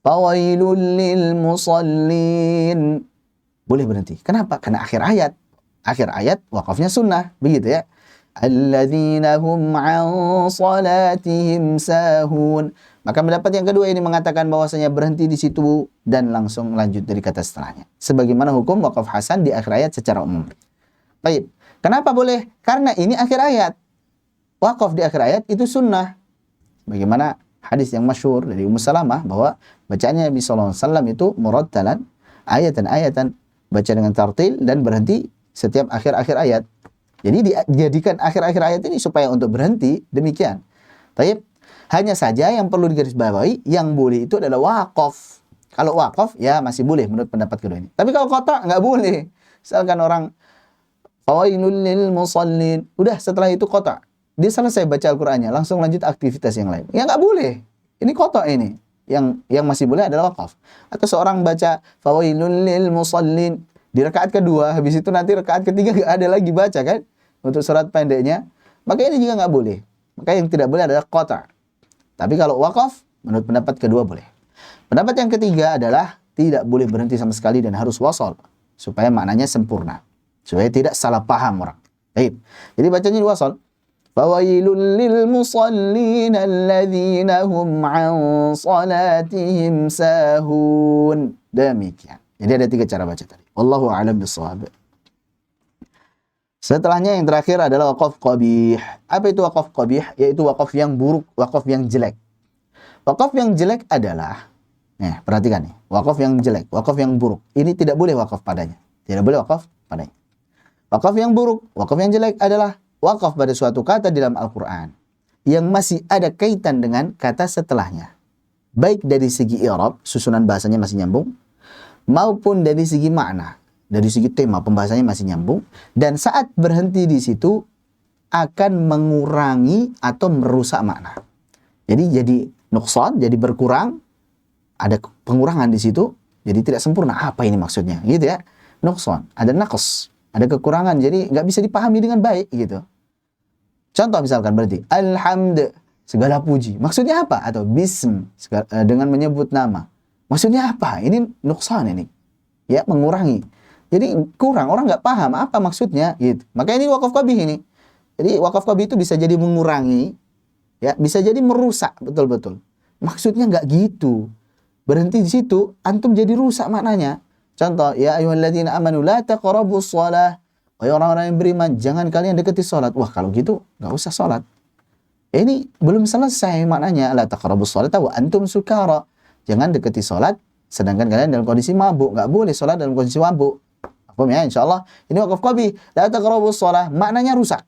Fawailul lil musallin. Boleh berhenti. Kenapa? Karena akhir ayat. Akhir ayat wakafnya sunnah. Begitu ya. Alladzina hum an salatihim sahun. Maka pendapat yang kedua ini mengatakan bahwasanya berhenti di situ dan langsung lanjut dari kata setelahnya. Sebagaimana hukum wakaf hasan di akhir ayat secara umum. Baik. Kenapa boleh? Karena ini akhir ayat. Wakaf di akhir ayat itu sunnah. Bagaimana hadis yang masyhur dari Ummu Salamah bahwa bacaannya Nabi sallallahu alaihi wasallam itu murattalan, ayatan-ayatan, baca dengan tartil dan berhenti setiap akhir-akhir ayat. Jadi dijadikan akhir-akhir ayat ini supaya untuk berhenti, demikian. Taib. Hanya saja yang perlu digarisbawahi, yang boleh itu adalah wakaf. Kalau wakaf ya masih boleh menurut pendapat kedua ini. Tapi kalau qata nggak boleh. Misalkan orang fawailul lil musallin, udah setelah itu qata. Dia selesai baca Al-Qur'annya, langsung lanjut aktivitas yang lain. Ya nggak boleh. Ini qata ini. Yang masih boleh adalah wakaf. Atau seorang baca fawailul lil musallin di rakaat kedua, habis itu nanti rakaat ketiga nggak ada lagi baca kan untuk surat pendeknya, maka ini juga nggak boleh. Maka yang tidak boleh adalah qata. Tapi kalau wakaf menurut pendapat kedua boleh. Pendapat yang ketiga adalah tidak boleh berhenti sama sekali dan harus wasal supaya maknanya sempurna, supaya tidak salah paham orang. Baik. Jadi bacanya wasal. Fawailul lil musallin alladzina hum an salatihim sahun. Demikian. Jadi ada 3 cara baca tadi. Wallahu a'lam bishawab. Setelahnya yang terakhir adalah waqaf qabih. Apa itu waqaf qabih? Yaitu waqaf yang buruk, waqaf yang jelek. Waqaf yang jelek adalah, perhatikan nih, waqaf yang jelek, waqaf yang buruk. Ini tidak boleh waqaf padanya. Tidak boleh waqaf padanya. Waqaf yang buruk, waqaf yang jelek adalah waqaf pada suatu kata di dalam Al-Quran yang masih ada kaitan dengan kata setelahnya. Baik dari segi i'rab, susunan bahasanya masih nyambung, maupun dari segi makna, dari segi tema pembahasannya masih nyambung, dan saat berhenti di situ akan mengurangi atau merusak makna. Jadi nuqsan, jadi berkurang, ada pengurangan di situ, jadi tidak sempurna. Apa ini maksudnya? Gitu ya. Nuqsan, ada naqs, ada kekurangan, jadi nggak bisa dipahami dengan baik gitu. Contoh misalkan berarti alhamd, segala puji. Maksudnya apa? Atau bism, dengan menyebut nama. Maksudnya apa? Ini nuqsan ini. Ya, mengurangi. Jadi kurang, orang nggak paham apa maksudnya gitu. Maka ini waqaf qabih ini. Jadi waqaf qabih itu bisa jadi mengurangi, ya, bisa jadi merusak betul-betul. Maksudnya nggak gitu. Berhenti di situ, antum jadi rusak maknanya. Contoh, ya ayyuhalladzina amanu la taqrabus shalah. Wahai orang-orang yang beriman, jangan kalian dekati salat. Wah, kalau gitu nggak usah salat. Ini belum selesai maknanya. La taqrabus shalah wa antum sukara. Jangan dekati salat sedangkan kalian dalam kondisi mabuk. Nggak boleh salat dalam kondisi mabuk. Paham ya? Insyaallah ini waqaf qabih. La taqrabus shalah maknanya rusak.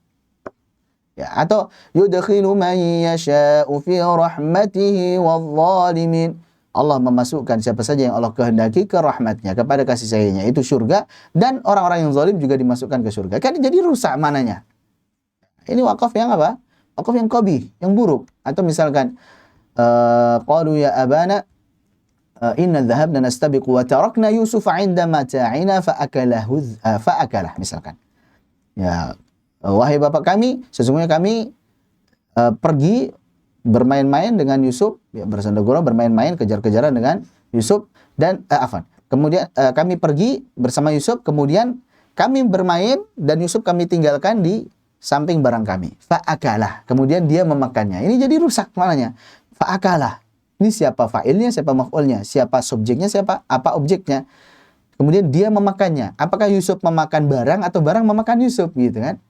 Ya, atau yudkhilu man yasha'u fi rahmatihi wadh-dhalimin. Allah memasukkan siapa saja yang Allah kehendaki ke rahmatnya, kepada kasih sayangnya, itu surga, dan orang-orang yang zalim juga dimasukkan ke surga. Kan jadi rusak mananya. Ini wakaf yang apa? Wakaf yang qabih, yang buruk. Atau misalkan qalu ya abana inna dhahabna nastabiqu wa tarakna Yusuf 'inda mata'ina fa'akalah misalkan. Ya, wahai bapak kami, sesungguhnya kami pergi bermain-main dengan Yusuf, ya, bersenda-gurau, bermain-main, kejar-kejaran dengan Yusuf, dan kemudian kami pergi bersama Yusuf, kemudian kami bermain dan Yusuf kami tinggalkan di samping barang kami. Fa'akalah, kemudian dia memakannya. Ini jadi rusak maknanya. Fa'akalah. Ini siapa fa'ilnya, siapa maf'ulnya, siapa subjeknya, siapa apa objeknya. Kemudian dia memakannya. Apakah Yusuf memakan barang atau barang memakan Yusuf gitu kan?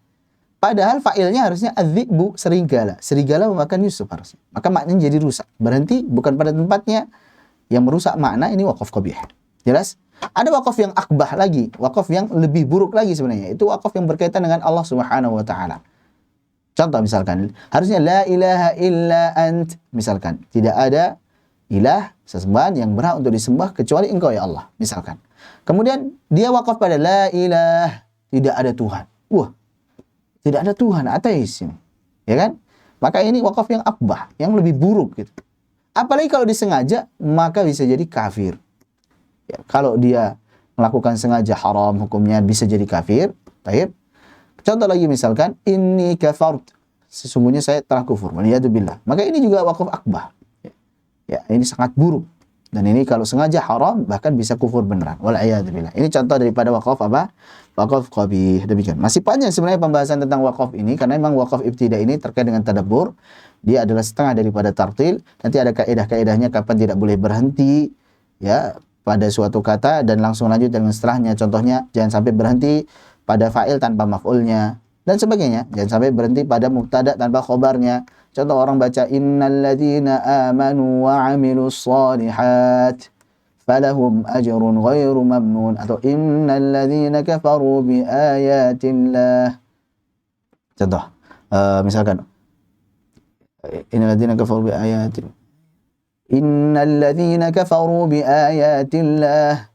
Padahal fa'ilnya harusnya adz-dzi'bu, serigala. Serigala memakan Yusuf harusnya. Maka maknanya jadi rusak. Berhenti bukan pada tempatnya, yang merusak makna. Ini waqaf qabih. Jelas? Ada waqaf yang akbah lagi, waqaf yang lebih buruk lagi sebenarnya. Itu waqaf yang berkaitan dengan Allah Subhanahu wa taala. Contoh misalkan, harusnya la ilaha illa ant. Misalkan, tidak ada ilah, sesembahan yang berhak untuk disembah kecuali Engkau ya Allah. Misalkan. Kemudian dia waqaf pada la ilah, tidak ada Tuhan. Wah, tidak ada Tuhan, ateis ini. Ya kan? Maka ini wakaf yang akbah, yang lebih buruk gitu. Apalagi kalau disengaja, maka bisa jadi kafir. Ya, kalau dia melakukan sengaja haram, hukumnya bisa jadi kafir. Baik. Contoh lagi misalkan, inni kafart. Sesungguhnya saya telah kufur. Waliyadzubillah. Maka ini juga wakaf akbah. Ya, ini sangat buruk. Dan ini kalau sengaja haram, bahkan bisa kufur beneran. Waliyadzubillah. Ini contoh daripada wakaf apa? Wakaf qabih. Demikian. Masih panjang sebenarnya pembahasan tentang wakaf ini, karena memang wakaf ibtida ini terkait dengan tadabbur. Dia adalah setengah daripada tartil. Nanti ada kaidah-kaidahnya kapan tidak boleh berhenti ya pada suatu kata dan langsung lanjut dengan setelahnya. Contohnya jangan sampai berhenti pada fa'il tanpa maf'ulnya dan sebagainya. Jangan sampai berhenti pada mubtada tanpa khobarnya. Contoh orang baca innalladzina amanu wa 'amilus shalihat falahum ajrun ghairu mamnun, atau innalladzina kafaru bi ayatillah. Contoh misalkan innalladzina kafaru bi ayatillah, innalladzina kafaru bi ayatillah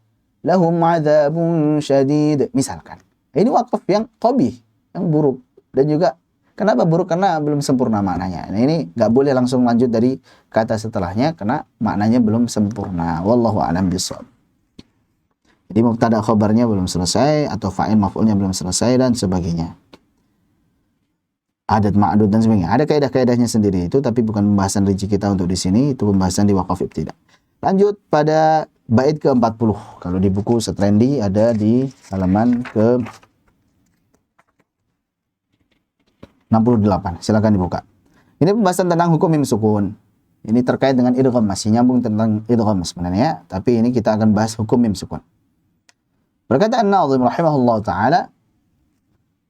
lahum adzabun syadid. Misalkan ini wakaf yang qabih, yang buruk. Dan juga kenapa buruk? Karena belum sempurna maknanya. Nah, ini nggak boleh langsung lanjut dari kata setelahnya karena maknanya belum sempurna. Wallahu a'lam bishawab. Jadi mubtada khabarnya belum selesai, atau fa'il maf'ulnya belum selesai, dan sebagainya. Adat ma'dud dan sebagainya. Ada kaidah-kaidahnya sendiri itu, tapi bukan pembahasan rinci kita untuk di sini. Itu pembahasan di wakaf ibtida. Lanjut pada bait ke-40. Kalau di buku Setrendi ada di halaman ke-68. Silakan dibuka. Ini pembahasan tentang hukum mim sukun. Ini terkait dengan idgham, masih nyambung tentang idgham sebenarnya, tapi ini kita akan bahas hukum mim sukun. Berkata An-Nazim rahimahullah taala,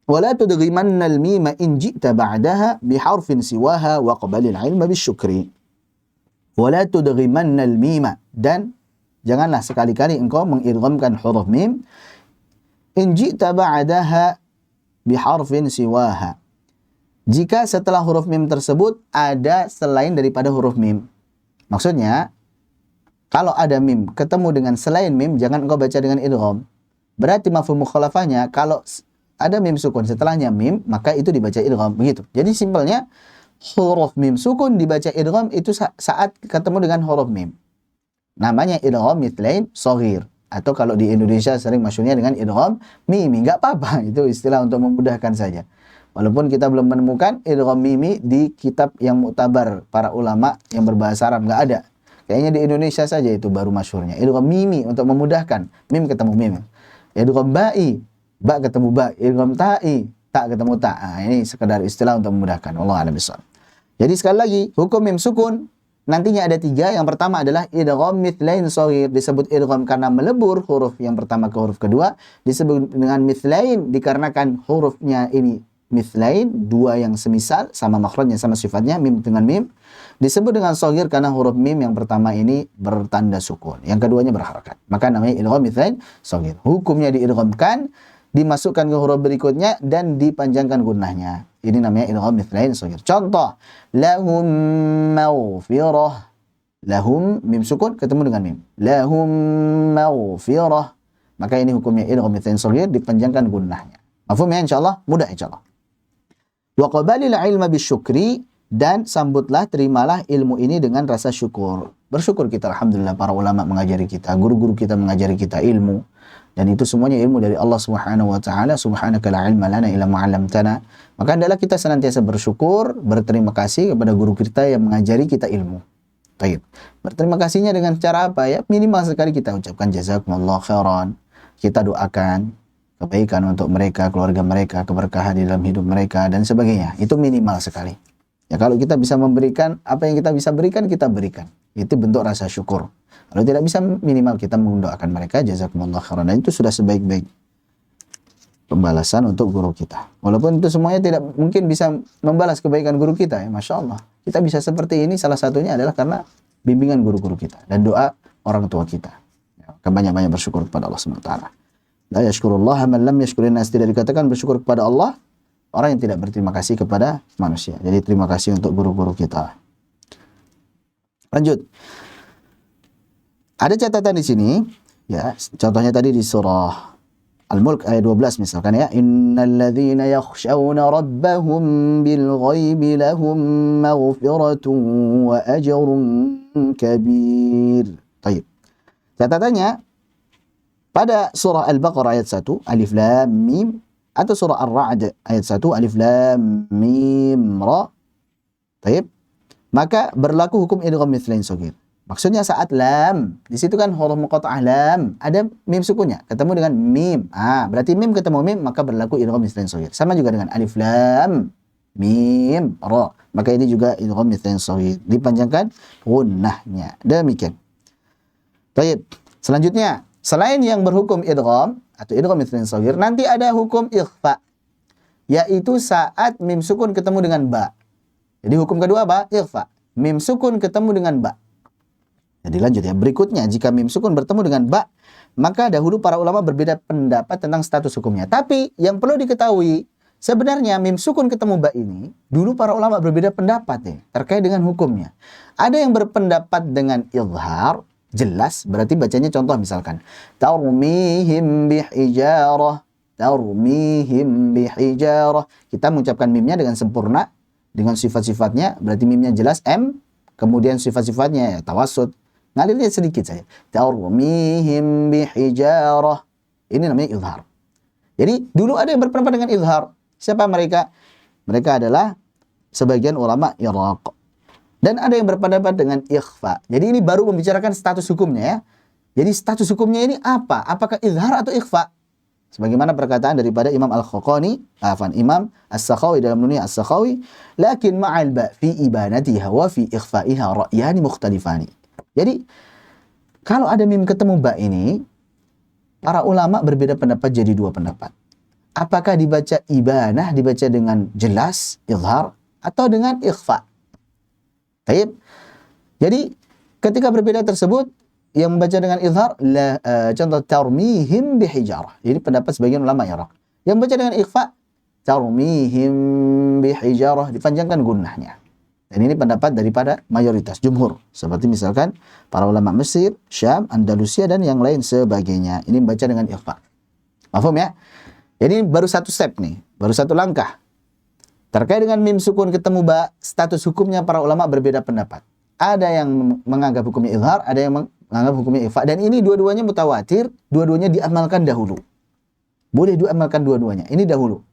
"Wa la tudghimanna al-mima in ji'ta ba'daha biharfin siwaha wa qabali al-'ilma bisyukri." Wa la tudghimanna al-mima, dan janganlah sekali-kali engkau mengidghamkan huruf mim in ji'ta ba'daha biharfin siwaha, jika setelah huruf mim tersebut ada selain daripada huruf mim. Maksudnya, kalau ada mim ketemu dengan selain mim, jangan engkau baca dengan idgham. Berarti mafhum mukhalafahnya, kalau ada mim sukun setelahnya mim, maka itu dibaca idgham. Begitu. Jadi simpelnya, huruf mim sukun dibaca idgham itu saat ketemu dengan huruf mim. Namanya idgham mithlain shaghir. Atau kalau di Indonesia sering masyhurnya dengan idgham mimi. Nggak apa-apa, itu istilah untuk memudahkan saja. Walaupun kita belum menemukan idgham mimi di kitab yang muktabar para ulama yang berbahasa Arab, nggak ada. Kayaknya di Indonesia saja itu baru masyhurnya. Idgham mimi untuk memudahkan, mim ketemu mim. Idgham ba'i, ba ketemu ba. Idgham ta'i, ta ketemu ta. Nah, ini sekedar istilah untuk memudahkan. Wallahu a'lam bishawab. Jadi sekali lagi, hukum mim sukun nantinya ada 3. Yang pertama adalah idgham mithlain shaghir. Disebut idgham karena melebur huruf yang pertama ke huruf kedua. Disebut dengan mithlain dikarenakan hurufnya ini mithlain, 2 yang semisal, sama makhrajnya, sama sifatnya, mim dengan mim. Disebut dengan shaghir karena huruf mim yang pertama ini bertanda sukun, yang keduanya berharakat. Maka namanya idgham mithlain shaghir. Hukumnya diidghamkan, dimasukkan ke huruf berikutnya dan dipanjangkan gunnahnya. Ini namanya idgham mithlain shaghir. Contoh, lahum maghfirah. Lahum mim sukun ketemu dengan mim. Lahum maghfirah. Maka ini hukumnya idgham mithlain shaghir, dipanjangkan gunnahnya. Mafhum ya, insyaallah? Mudah insyaallah. Wa qabalil ilma bisyukri, dan sambutlah, terimalah ilmu ini dengan rasa syukur. Bersyukur kita, alhamdulillah para ulama mengajari kita, guru-guru kita mengajari kita ilmu, dan itu semuanya ilmu dari Allah Subhanahu wa taala. Subhanaka la ilma lana illa ma 'allamtana. Maka adalah kita senantiasa bersyukur, berterima kasih kepada guru kita yang mengajari kita ilmu. Baik. Berterima kasihnya dengan cara apa ya? Minimal sekali kita ucapkan jazakumullah khairan. Kita doakan kebaikan untuk mereka, keluarga mereka, keberkahan di dalam hidup mereka, dan sebagainya. Itu minimal sekali. Ya, kalau kita bisa memberikan apa yang kita bisa berikan, kita berikan. Itu bentuk rasa syukur. Kalau tidak bisa, minimal kita mendoakan mereka jazakumullah khairan. Dan itu sudah sebaik-baik pembalasan untuk guru kita. Walaupun itu semuanya tidak mungkin bisa membalas kebaikan guru kita, ya, Masya Allah. Kita bisa seperti ini, salah satunya adalah karena bimbingan guru-guru kita dan doa orang tua kita. Ya, banyak-banyak bersyukur kepada Allah SWT. La yashkurullah man lam yashkurin nas, tidak dikatakan bersyukur kepada Allah orang yang tidak berterima kasih kepada manusia. Jadi terima kasih untuk guru-guru kita. Lanjut. Ada catatan di sini, ya. Contohnya tadi di surah Al-Mulk ayat 12 misalkan ya. Innal ladzina yakhshawna rabbahum bil ghaibi lahum maghfiratun wa ajrun kabir. Baik. Catatannya pada surah Al-Baqarah ayat 1, Alif Lam Mim, atau surah Ar-Ra'd ayat 1, Alif Lam Mim Ra. Baik. Maka berlaku hukum idgham mithlain shaghir. Maksudnya saat lam, di situ kan huruf muqatta'ah lam, ada mim sukunnya, ketemu dengan mim. Berarti mim ketemu mim, maka berlaku idgham mithlain shaghir. Sama juga dengan Alif Lam Mim Ra. Maka ini juga idgham mithlain shaghir, dipanjangkan gunnahnya. Demikian. Baik. Selanjutnya, selain yang berhukum idgham atau idgham mithlain shaghir, nanti ada hukum ikhfa, yaitu saat mim sukun ketemu dengan ba. Jadi hukum kedua apa? Ikhfa. Mim sukun ketemu dengan ba. Jadi lanjut ya. Berikutnya, jika mim sukun bertemu dengan ba, maka dahulu para ulama berbeda pendapat tentang status hukumnya. Tapi yang perlu diketahui, sebenarnya mim sukun ketemu ba ini, dulu para ulama berbeda pendapat ya, terkait dengan hukumnya. Ada yang berpendapat dengan izhar, jelas, berarti bacanya contoh misalkan tarmihim bihijarah, tarmihim bihijarah. Kita mengucapkan mimnya dengan sempurna, dengan sifat-sifatnya, berarti mimnya jelas M, kemudian sifat-sifatnya ya, tawassut, ngalirnya sedikit saja. Tarmihim bihijarah. Ini namanya izhar. Jadi dulu ada yang berpendapat dengan izhar. Siapa mereka? Mereka adalah sebagian ulama Iraq. Dan ada yang berpendapat dengan ikhfa. Jadi ini baru membicarakan status hukumnya ya. Jadi status hukumnya ini apa? Apakah izhar atau ikhfa? Sebagaimana perkataan daripada Imam Al-Khaqqani, Imam As-Sakhawi dalam Nunia As-Sakhawi, lakin ma'al ba fi ibanatiha wa fi ikhfa'iha ra'yani mukhtalifani. Jadi kalau ada mim ketemu ba ini, para ulama berbeda pendapat jadi dua pendapat. Apakah dibaca ibanah, dibaca dengan jelas, izhar, atau dengan ikhfa? Baik. Jadi ketika berbeda tersebut, yang membaca dengan izhar, contoh tarmihim bihijarah. Ini pendapat sebagian ulama Irak. Yang membaca dengan ikhfa, tarmihim bihijarah, dipanjangkan gunnahnya. Dan ini pendapat daripada mayoritas jumhur. Seperti misalkan para ulama Mesir, Syam, Andalusia, dan yang lain sebagainya. Ini membaca dengan ikhfa. Paham ya? Jadi baru satu step nih, baru satu langkah. Terkait dengan mim sukun ketemu ba, status hukumnya para ulama berbeda pendapat. Ada yang menganggap hukumnya izhar, ada yang menganggap hukumnya ikhfa. Dan ini dua-duanya mutawatir, dua-duanya diamalkan dahulu. Boleh diamalkan dua-duanya, ini dahulu.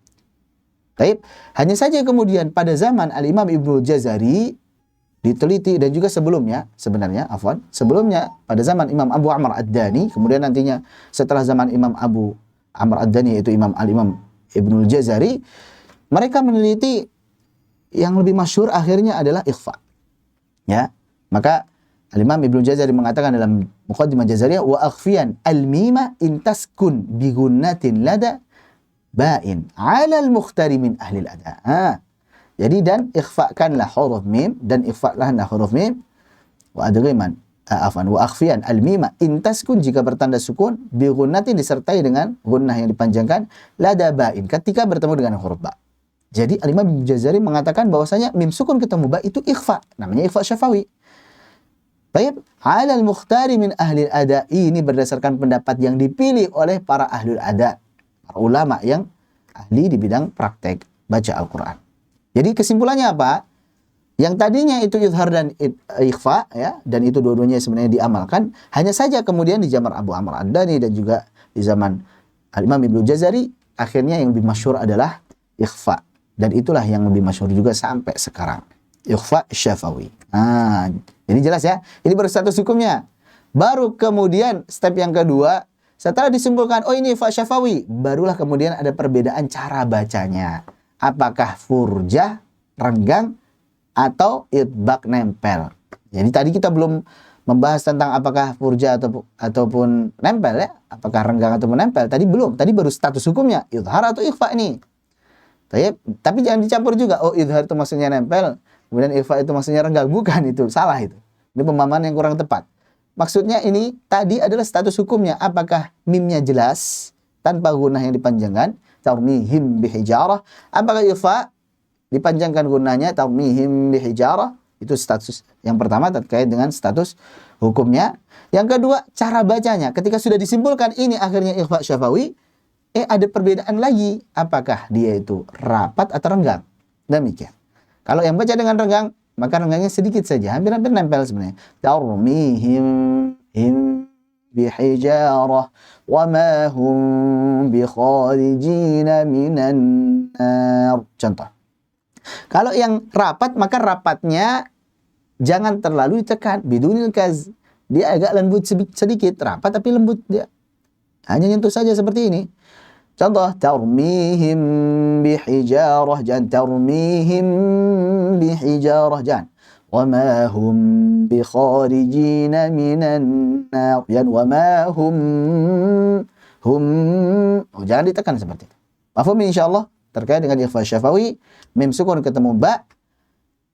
Baik, hanya saja kemudian pada zaman Al-Imam Ibnu Jazari diteliti dan juga sebelumnya, sebelumnya pada zaman Imam Abu Amr Ad-Dani, kemudian nantinya setelah zaman Imam Abu Amr Ad-Dani yaitu Al-Imam Ibnu Jazari, mereka meneliti yang lebih masyhur akhirnya adalah ikhfa. Ya, maka Al-Imam Ibnu Jazari mengatakan dalam Muqaddimah Jazariyah, wa akhfiyan al-mima intaskun bi gunnatin lada ba'in 'ala al-mukhtari min ahli al-ada. Jadi dan ikhfakanlah huruf mim dan ikhfa'lahlah huruf mim wa adghiman wa akhfiyan al-mima intaskun jika bertanda sukun bi gunnatin disertai dengan gunnah yang dipanjangkan lada ba'in ketika bertemu dengan huruf ba. Jadi Al-Imam Ibnu Jazari mengatakan bahwasanya mim sukun ketemu ba itu ikhfa, namanya ikhfa syafawi. Baik, 'ala al-mukhtari min ahli al-ada, ini berdasarkan pendapat yang dipilih oleh para ahli ada, para ulama yang ahli di bidang praktek baca Al-Qur'an. Jadi kesimpulannya apa? Yang tadinya itu izhar dan ikhfa ya, dan itu dua-duanya sebenarnya diamalkan, hanya saja kemudian di zaman Abu Amr Ad-Dani dan juga di zaman Al-Imam Ibnu Jazari akhirnya yang lebih masyhur adalah ikhfa. Dan itulah yang lebih masyhur juga sampai sekarang. Ikhfa syafawi. Ini jelas ya. Ini baru status hukumnya. Baru kemudian step yang kedua, setelah disimpulkan, oh ini ikhfa syafawi, barulah kemudian ada perbedaan cara bacanya. Apakah furjah, renggang, atau idbaq nempel. Jadi tadi kita belum membahas tentang apakah furjah ataupun nempel ya. Apakah renggang ataupun nempel. Tadi belum. Tadi baru status hukumnya. Izhar atau ikhfa ini. Tapi jangan dicampur juga. Oh, izhar itu maksudnya nempel, kemudian ikhfa itu maksudnya renggang. Bukan, itu salah itu. Ini pemahaman yang kurang tepat. Maksudnya ini tadi adalah status hukumnya. Apakah mimnya jelas tanpa gunnah yang dipanjangkan, tarmihim bihijarah. Apakah ikhfa dipanjangkan gunnahnya, tarmihim bihijarah. Itu status yang pertama terkait dengan status hukumnya. Yang kedua, cara bacanya. Ketika sudah disimpulkan ini akhirnya ikhfa syafawi, ada perbedaan lagi. Apakah dia itu rapat atau renggang? Demikian. Kalau yang baca dengan renggang, maka renggangnya sedikit saja. Hampir-hampir nempel sebenarnya. Tarmihim bihijarah wa ma hum bikharijina minan nar. Contoh. Kalau yang rapat, maka rapatnya jangan terlalu ditekan. Bidunil kaz. Dia agak lembut sedikit. Rapat tapi lembut dia. Hanya nyentuh saja seperti ini. Contoh, tarmihim bihijarah, jangan tarmihim bihijarah, jangan. Wa ma hum bikharijina minan nar, jangan. Wa ma hum jangan ditekan seperti itu. Paham insyaallah terkait dengan ikhfa syafawi, mim sukun ketemu ba,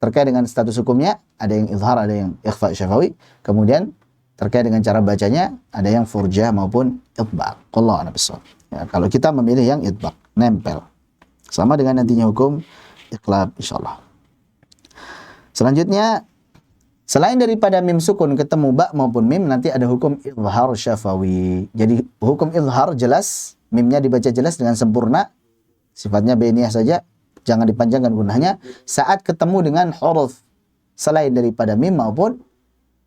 terkait dengan status hukumnya, ada yang izhar, ada yang ikhfa syafawi. Kemudian terkait dengan cara bacanya, ada yang furjah maupun idbaq. Wallahu a'lam bishawab. Ya, kalau kita memilih yang idbaq, nempel. Sama dengan nantinya hukum iqlab insyaallah. Selanjutnya, selain daripada mim sukun ketemu ba maupun mim, nanti ada hukum izhar syafawi. Jadi hukum izhar jelas, mimnya dibaca jelas dengan sempurna, sifatnya bainiyah saja, jangan dipanjangkan gunnahnya saat ketemu dengan huruf selain daripada mim maupun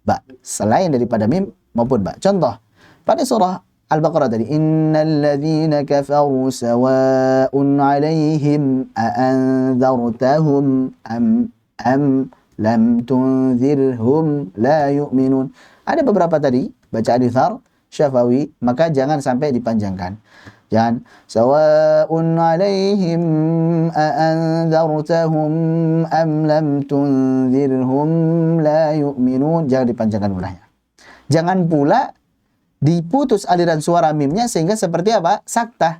ba. Selain daripada mim maupun ba. Contoh, pada surah Al-Baqarah tadi, innal ladzina kafaru sawa'un 'alaihim a anzartahum am lam tunzirhum la yu'minun. Ada beberapa tadi bacaan izhar syafawi, maka jangan sampai dipanjangkan. Jangan sawa'un 'alaihim a anzartahum am lam tunzirhum la yu'minun. Jangan dipanjangkan ulahnya. Jangan pula diputus aliran suara mimnya sehingga seperti apa? Saktah.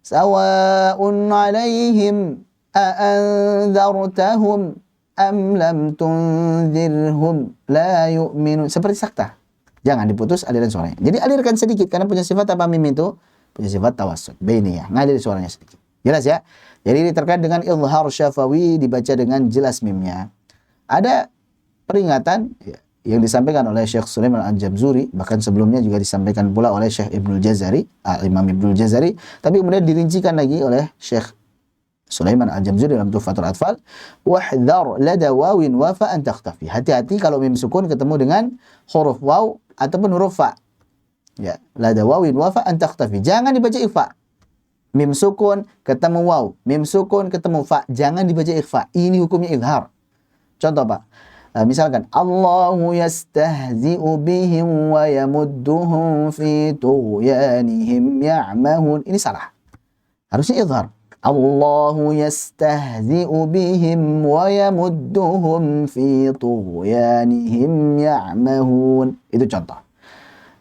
Sawa'un 'alaihim a anzartahum am lam tunzirhum la yu'minun. Seperti saktah. Jangan diputus aliran suaranya. Jadi alirkan sedikit karena punya sifat apa mim itu? Punya sifat tawassut. Bainiyah. Ngalir suaranya sedikit. Jelas ya? Jadi ini terkait dengan izhar syafawi dibaca dengan jelas mimnya. Ada peringatan yang disampaikan oleh Syekh Sulaiman Al-Jamzuri, bahkan sebelumnya juga disampaikan pula oleh Syekh Ibnul Jazari, Imam Ibnul Jazari, tapi kemudian dirincikan lagi oleh Syekh Sulaiman Al-Jamzuri dalam Tuhfatul Atfal, wahdhar lada wawin wa fa an takhtafi. Hati-hati kalau mim sukun ketemu dengan huruf waw ataupun huruf fa. Ya, lada wawin wa fa an takhtafi. Jangan dibaca ikhfa. Mim sukun ketemu waw, mim sukun ketemu fa, jangan dibaca ikhfa. Ini hukumnya izhar. Contoh Pak. Misalkan Allahu yastahzi'u bihim wa yamudduhum fi tughyanihim ya'mahun. Ini salah. Harusnya izhar. Allahu yastahzi'u bihim wa yamudduhum fi tughyanihim ya'mahun. Itu contoh.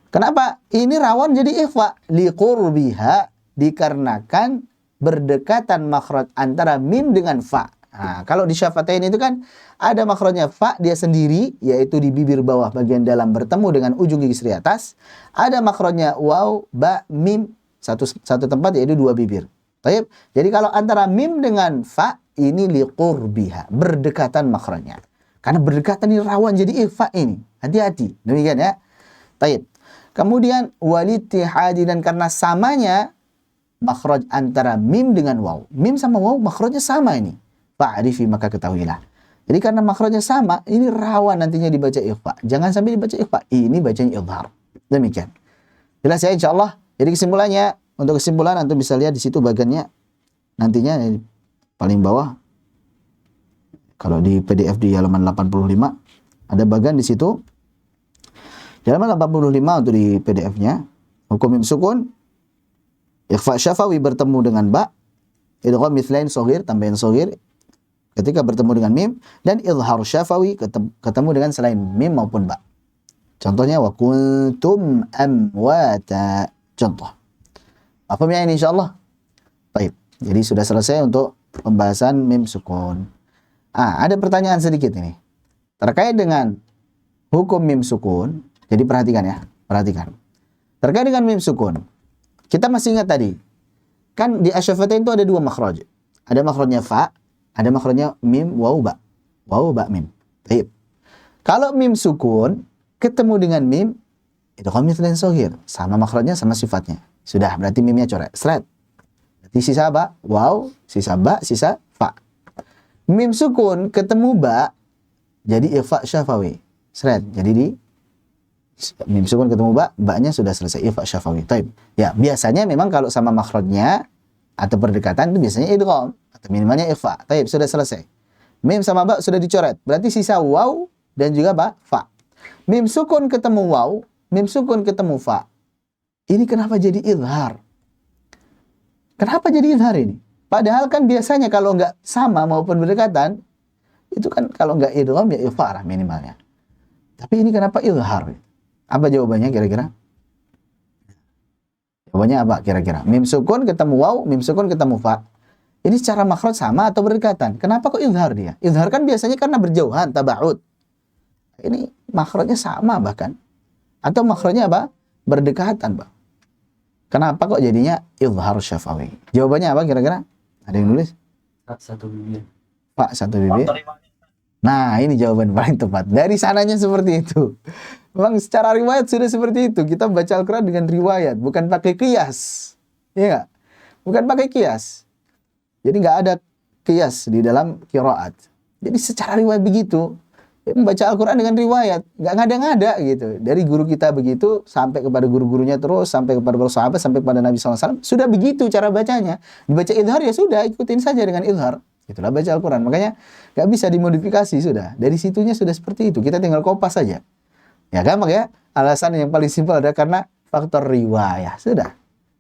Kenapa? Ini rawan jadi ikhfa. Liqurbiha, dikarenakan berdekatan makhraj antara mim dengan fa. Nah, kalau di syafatain itu kan ada makhrajnya fa dia sendiri, yaitu di bibir bawah bagian dalam bertemu dengan ujung gigi seri atas. Ada makhrajnya waw, ba, mim, satu tempat yaitu dua bibir. Baik. Jadi kalau antara mim dengan fa ini liqurbiha, berdekatan makhrajnya. Karena berdekatan ini rawan jadi ikhfa ini. Hati-hati. Demikian ya. Baik. Kemudian walittihadi, dan karena samanya makhraj antara mim dengan waw. Mim sama waw makhrajnya sama ini. Fa'rifi, maka ketahuilah. Jadi karena makhrajnya sama, ini rawan nantinya dibaca ikhfa. Jangan sampai dibaca ikhfa. Ini bacanya izhar. Demikian. Jelas ya insyaallah. Jadi kesimpulannya, untuk kesimpulan antum bisa lihat di situ bagiannya nantinya paling bawah. Kalau di PDF di halaman 85 ada bagian di situ. Di halaman 85 untuk di PDF-nya, hukum mim sukun, ikhfa syafawi bertemu dengan ba, idgham mithlain shaghir, tambahin shaghir ketika bertemu dengan mim, dan izhar syafawi ketemu dengan selain mim maupun ba. Contohnya wa kuntum amwata. Contoh. Apa ya ini insyaallah? Baik. Jadi sudah selesai untuk pembahasan mim sukun. Ada pertanyaan sedikit ini. Terkait dengan hukum mim sukun. Jadi perhatikan ya, perhatikan. Terkait dengan mim sukun. Kita masih ingat tadi. Kan di asyafatain itu ada dua makhraj. Ada makhrajnya fa, ada makhrajnya mim waw ba. Waw ba mim. Baik. Kalau mim sukun ketemu dengan mim, itu kan mithlain shaghir, sama makhrajnya sama sifatnya. Sudah, berarti mimnya coret. Seret. Berarti sisa ba, waw, sisa ba, sisa fa. Mim sukun ketemu ba, jadi ikhfa syafawi. Seret. Jadi di mim sukun ketemu ba, ba-nya sudah selesai ikhfa syafawi. Taib. Ya, biasanya memang kalau sama makhrajnya atau berdekatan itu biasanya idgham atau minimalnya ikhfa. Taib, sudah selesai. Mim sama ba sudah dicoret. Berarti sisa waw dan juga ba, fa. Mim sukun ketemu waw, mim sukun ketemu fa. Ini kenapa jadi izhar? Kenapa jadi izhar ini? Padahal kan biasanya kalau nggak sama maupun berdekatan, itu kan kalau nggak idgham ya ikhfa lah minimalnya. Tapi ini kenapa izhar? Apa jawabannya kira-kira? Jawabannya apa kira-kira? Mim sukun ketemu waw, mim sukun ketemu fa. Ini secara makhraj sama atau berdekatan? Kenapa kok izhar dia? Izhar kan biasanya karena berjauhan, taba'ud. Ini makhrajnya sama bahkan. Atau makhrajnya apa? Berdekatan, Bang. Kenapa kok jadinya izhar syafawi? Jawabannya apa kira-kira? Ada yang nulis? Fa satu bibir. Fa satu bibir. Nah, ini jawaban paling tepat. Dari sananya seperti itu. Memang secara riwayat sudah seperti itu. Kita baca Al-Quran dengan riwayat, bukan pakai qiyas. Iya nggak? Bukan pakai qiyas. Jadi nggak ada qiyas di dalam qiraat. Jadi secara riwayat begitu. Membaca Al-Quran dengan riwayat. Nggak ngada-ngada gitu. Dari guru kita begitu, sampai kepada guru-gurunya terus, sampai kepada para sahabat, sampai kepada Nabi SAW. Sudah begitu cara bacanya. Dibaca izhar ya sudah, ikutin saja dengan izhar. Itulah baca Al-Quran. Makanya nggak bisa dimodifikasi sudah. Dari situnya sudah seperti itu. Kita tinggal kopas saja. Ya kan, makanya alasan yang paling simpel adalah karena faktor riwayah. Sudah.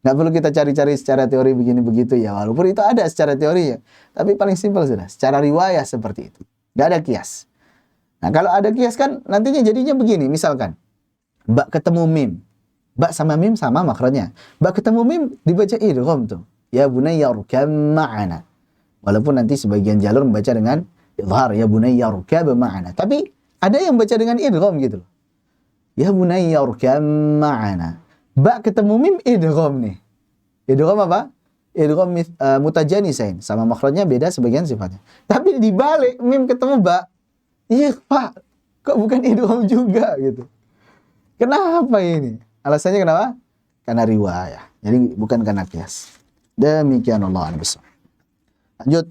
Nggak perlu kita cari-cari secara teori begini begitu ya. Walaupun itu ada secara teorinya. Tapi paling simpel sudah. Secara riwayah seperti itu. Nggak ada kias. Nah kalau ada kias kan nantinya jadinya begini. Misalkan. Ba ketemu mim. Ba sama mim sama makhrajnya. Ba ketemu mim dibaca idgham tuh. Ya bunayya rkab ma'ana. Walaupun nanti sebagian jalur membaca dengan idhar. Ya bunayya rkab ma'ana. Tapi ada yang baca dengan idgham gitu loh. Ya bunayya rkab ma'ana. Ba ketemu mim idgham nih. Idgham apa? Idgham mutajanisain. Sama makhrajnya beda sebagian sifatnya. Tapi dibalik mim ketemu ba. Iya Pak. Kok bukan idgham juga gitu. Kenapa ini? Alasannya kenapa? Karena riwayah. Jadi bukan karena kias. Demikian Allah besar. Lanjut.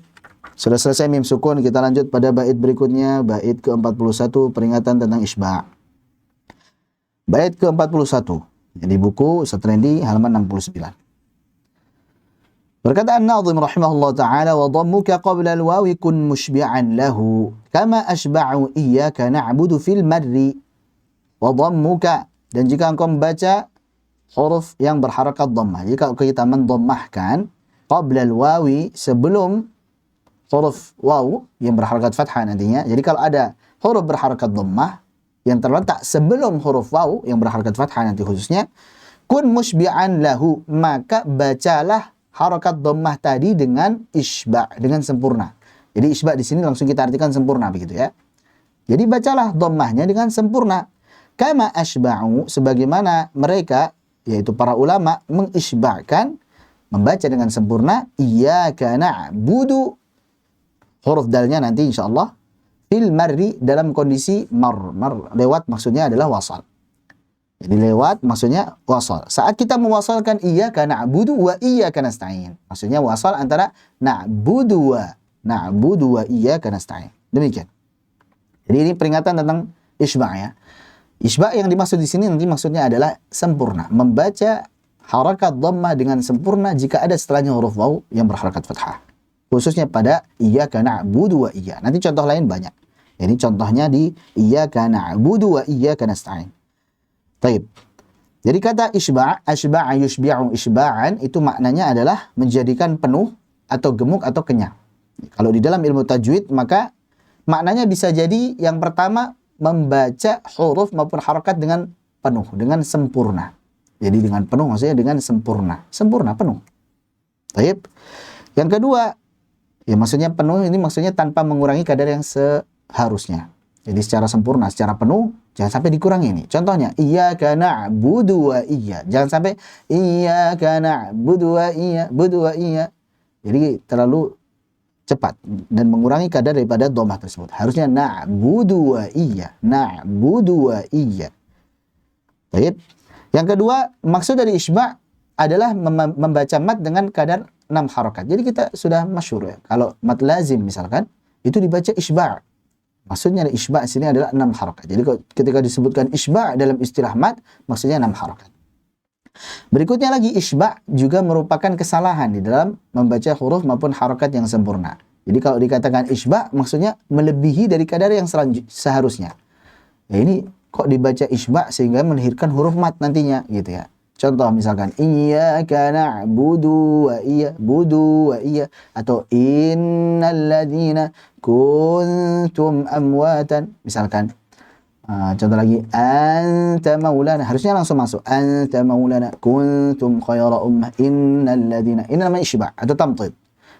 Sudah selesai mim sukun. Kita lanjut pada bait berikutnya. Bait ke-41. Peringatan tentang isba'. Bait ke-41. Di buku Ustaz Rendi halaman 69. Berkata An-Nadhim rahimahullah ta'ala wa dhammuka qabla al-wawi kun mushbi'an lahu kama ashba'u iyyaka na'budu fil marri wa dhammuka, dan jika engkau membaca huruf yang berharakat dhammah, jika kita mendhammahkan qabla al-wawi sebelum huruf waw yang berharakat fathah nantinya. Jadi kalau ada huruf berharakat dhammah yang terletak sebelum huruf waw yang berharakat fathah nanti khususnya, kun mushbi'an lahu, maka bacalah harakat dhammah tadi dengan isba', dengan sempurna. Jadi isba' di sini langsung kita artikan sempurna begitu ya. Jadi bacalah dhammahnya dengan sempurna. Kama asba'u, sebagaimana mereka yaitu para ulama mengisba'kan, membaca dengan sempurna iyyaka na'budu, huruf dalnya nanti insyaallah fil marri, dalam kondisi mar lewat, maksudnya adalah wasal. Jadi lewat maksudnya wasal. Saat kita mewasalkan iyyaka na'budu wa iyyaka nasta'in, maksudnya wasal antara na'budu wa iyyaka nasta'in. Demikian. Jadi ini peringatan tentang isba' ya. Isba' yang dimaksud di sini nanti maksudnya adalah sempurna, membaca harakat dhammah dengan sempurna jika ada setelahnya huruf waw yang berharakat fathah. Khususnya pada iyyaka na'budu wa iyyaka. Nanti contoh lain banyak. Ini contohnya di iyyaka na'budu wa iyyaka nasta'in. Taib. Jadi kata isba', asba'a yushbi'u isba'an, itu maknanya adalah menjadikan penuh atau gemuk atau kenyang. Kalau di dalam ilmu tajwid maka maknanya bisa jadi yang pertama membaca huruf maupun harakat dengan penuh, dengan sempurna. Jadi dengan penuh maksudnya dengan sempurna. Sempurna, penuh. Taib. Yang kedua, ya maksudnya penuh ini maksudnya tanpa mengurangi kadar yang seharusnya. Jadi secara sempurna, secara penuh, jangan sampai dikurangi ini. Contohnya, iyyaka na'budu wa iyya. Jangan sampai iyyaka na'budu wa iyya, budu wa iyya. Jadi terlalu cepat dan mengurangi kadar daripada dhammah tersebut. Harusnya na'budu wa iyya, na'budu wa iyya. Baik. Yang kedua, maksud dari isba' adalah membaca mat dengan kadar 6 harakat. Jadi kita sudah masyhur ya. Kalau mat lazim misalkan, itu dibaca isba'. Maksudnya isba' sini adalah 6 harakat. Jadi ketika disebutkan isba' dalam istilah mat, maksudnya 6 harakat. Berikutnya lagi, isba' juga merupakan kesalahan di dalam membaca huruf maupun harakat yang sempurna. Jadi kalau dikatakan isba' maksudnya melebihi dari kadar yang seharusnya. Ya ini kok dibaca isba' sehingga melahirkan huruf mat nantinya gitu ya. Contoh misalkan iyyaka na'budu wa iyya, budu wa iyya, atau innal ladzina kuntum amwatan misalkan. Contoh lagi, anta maulana, harusnya langsung masuk anta maulana kuntum khayra ummah innal ladzina. Ini namanya isba' atau tamthid.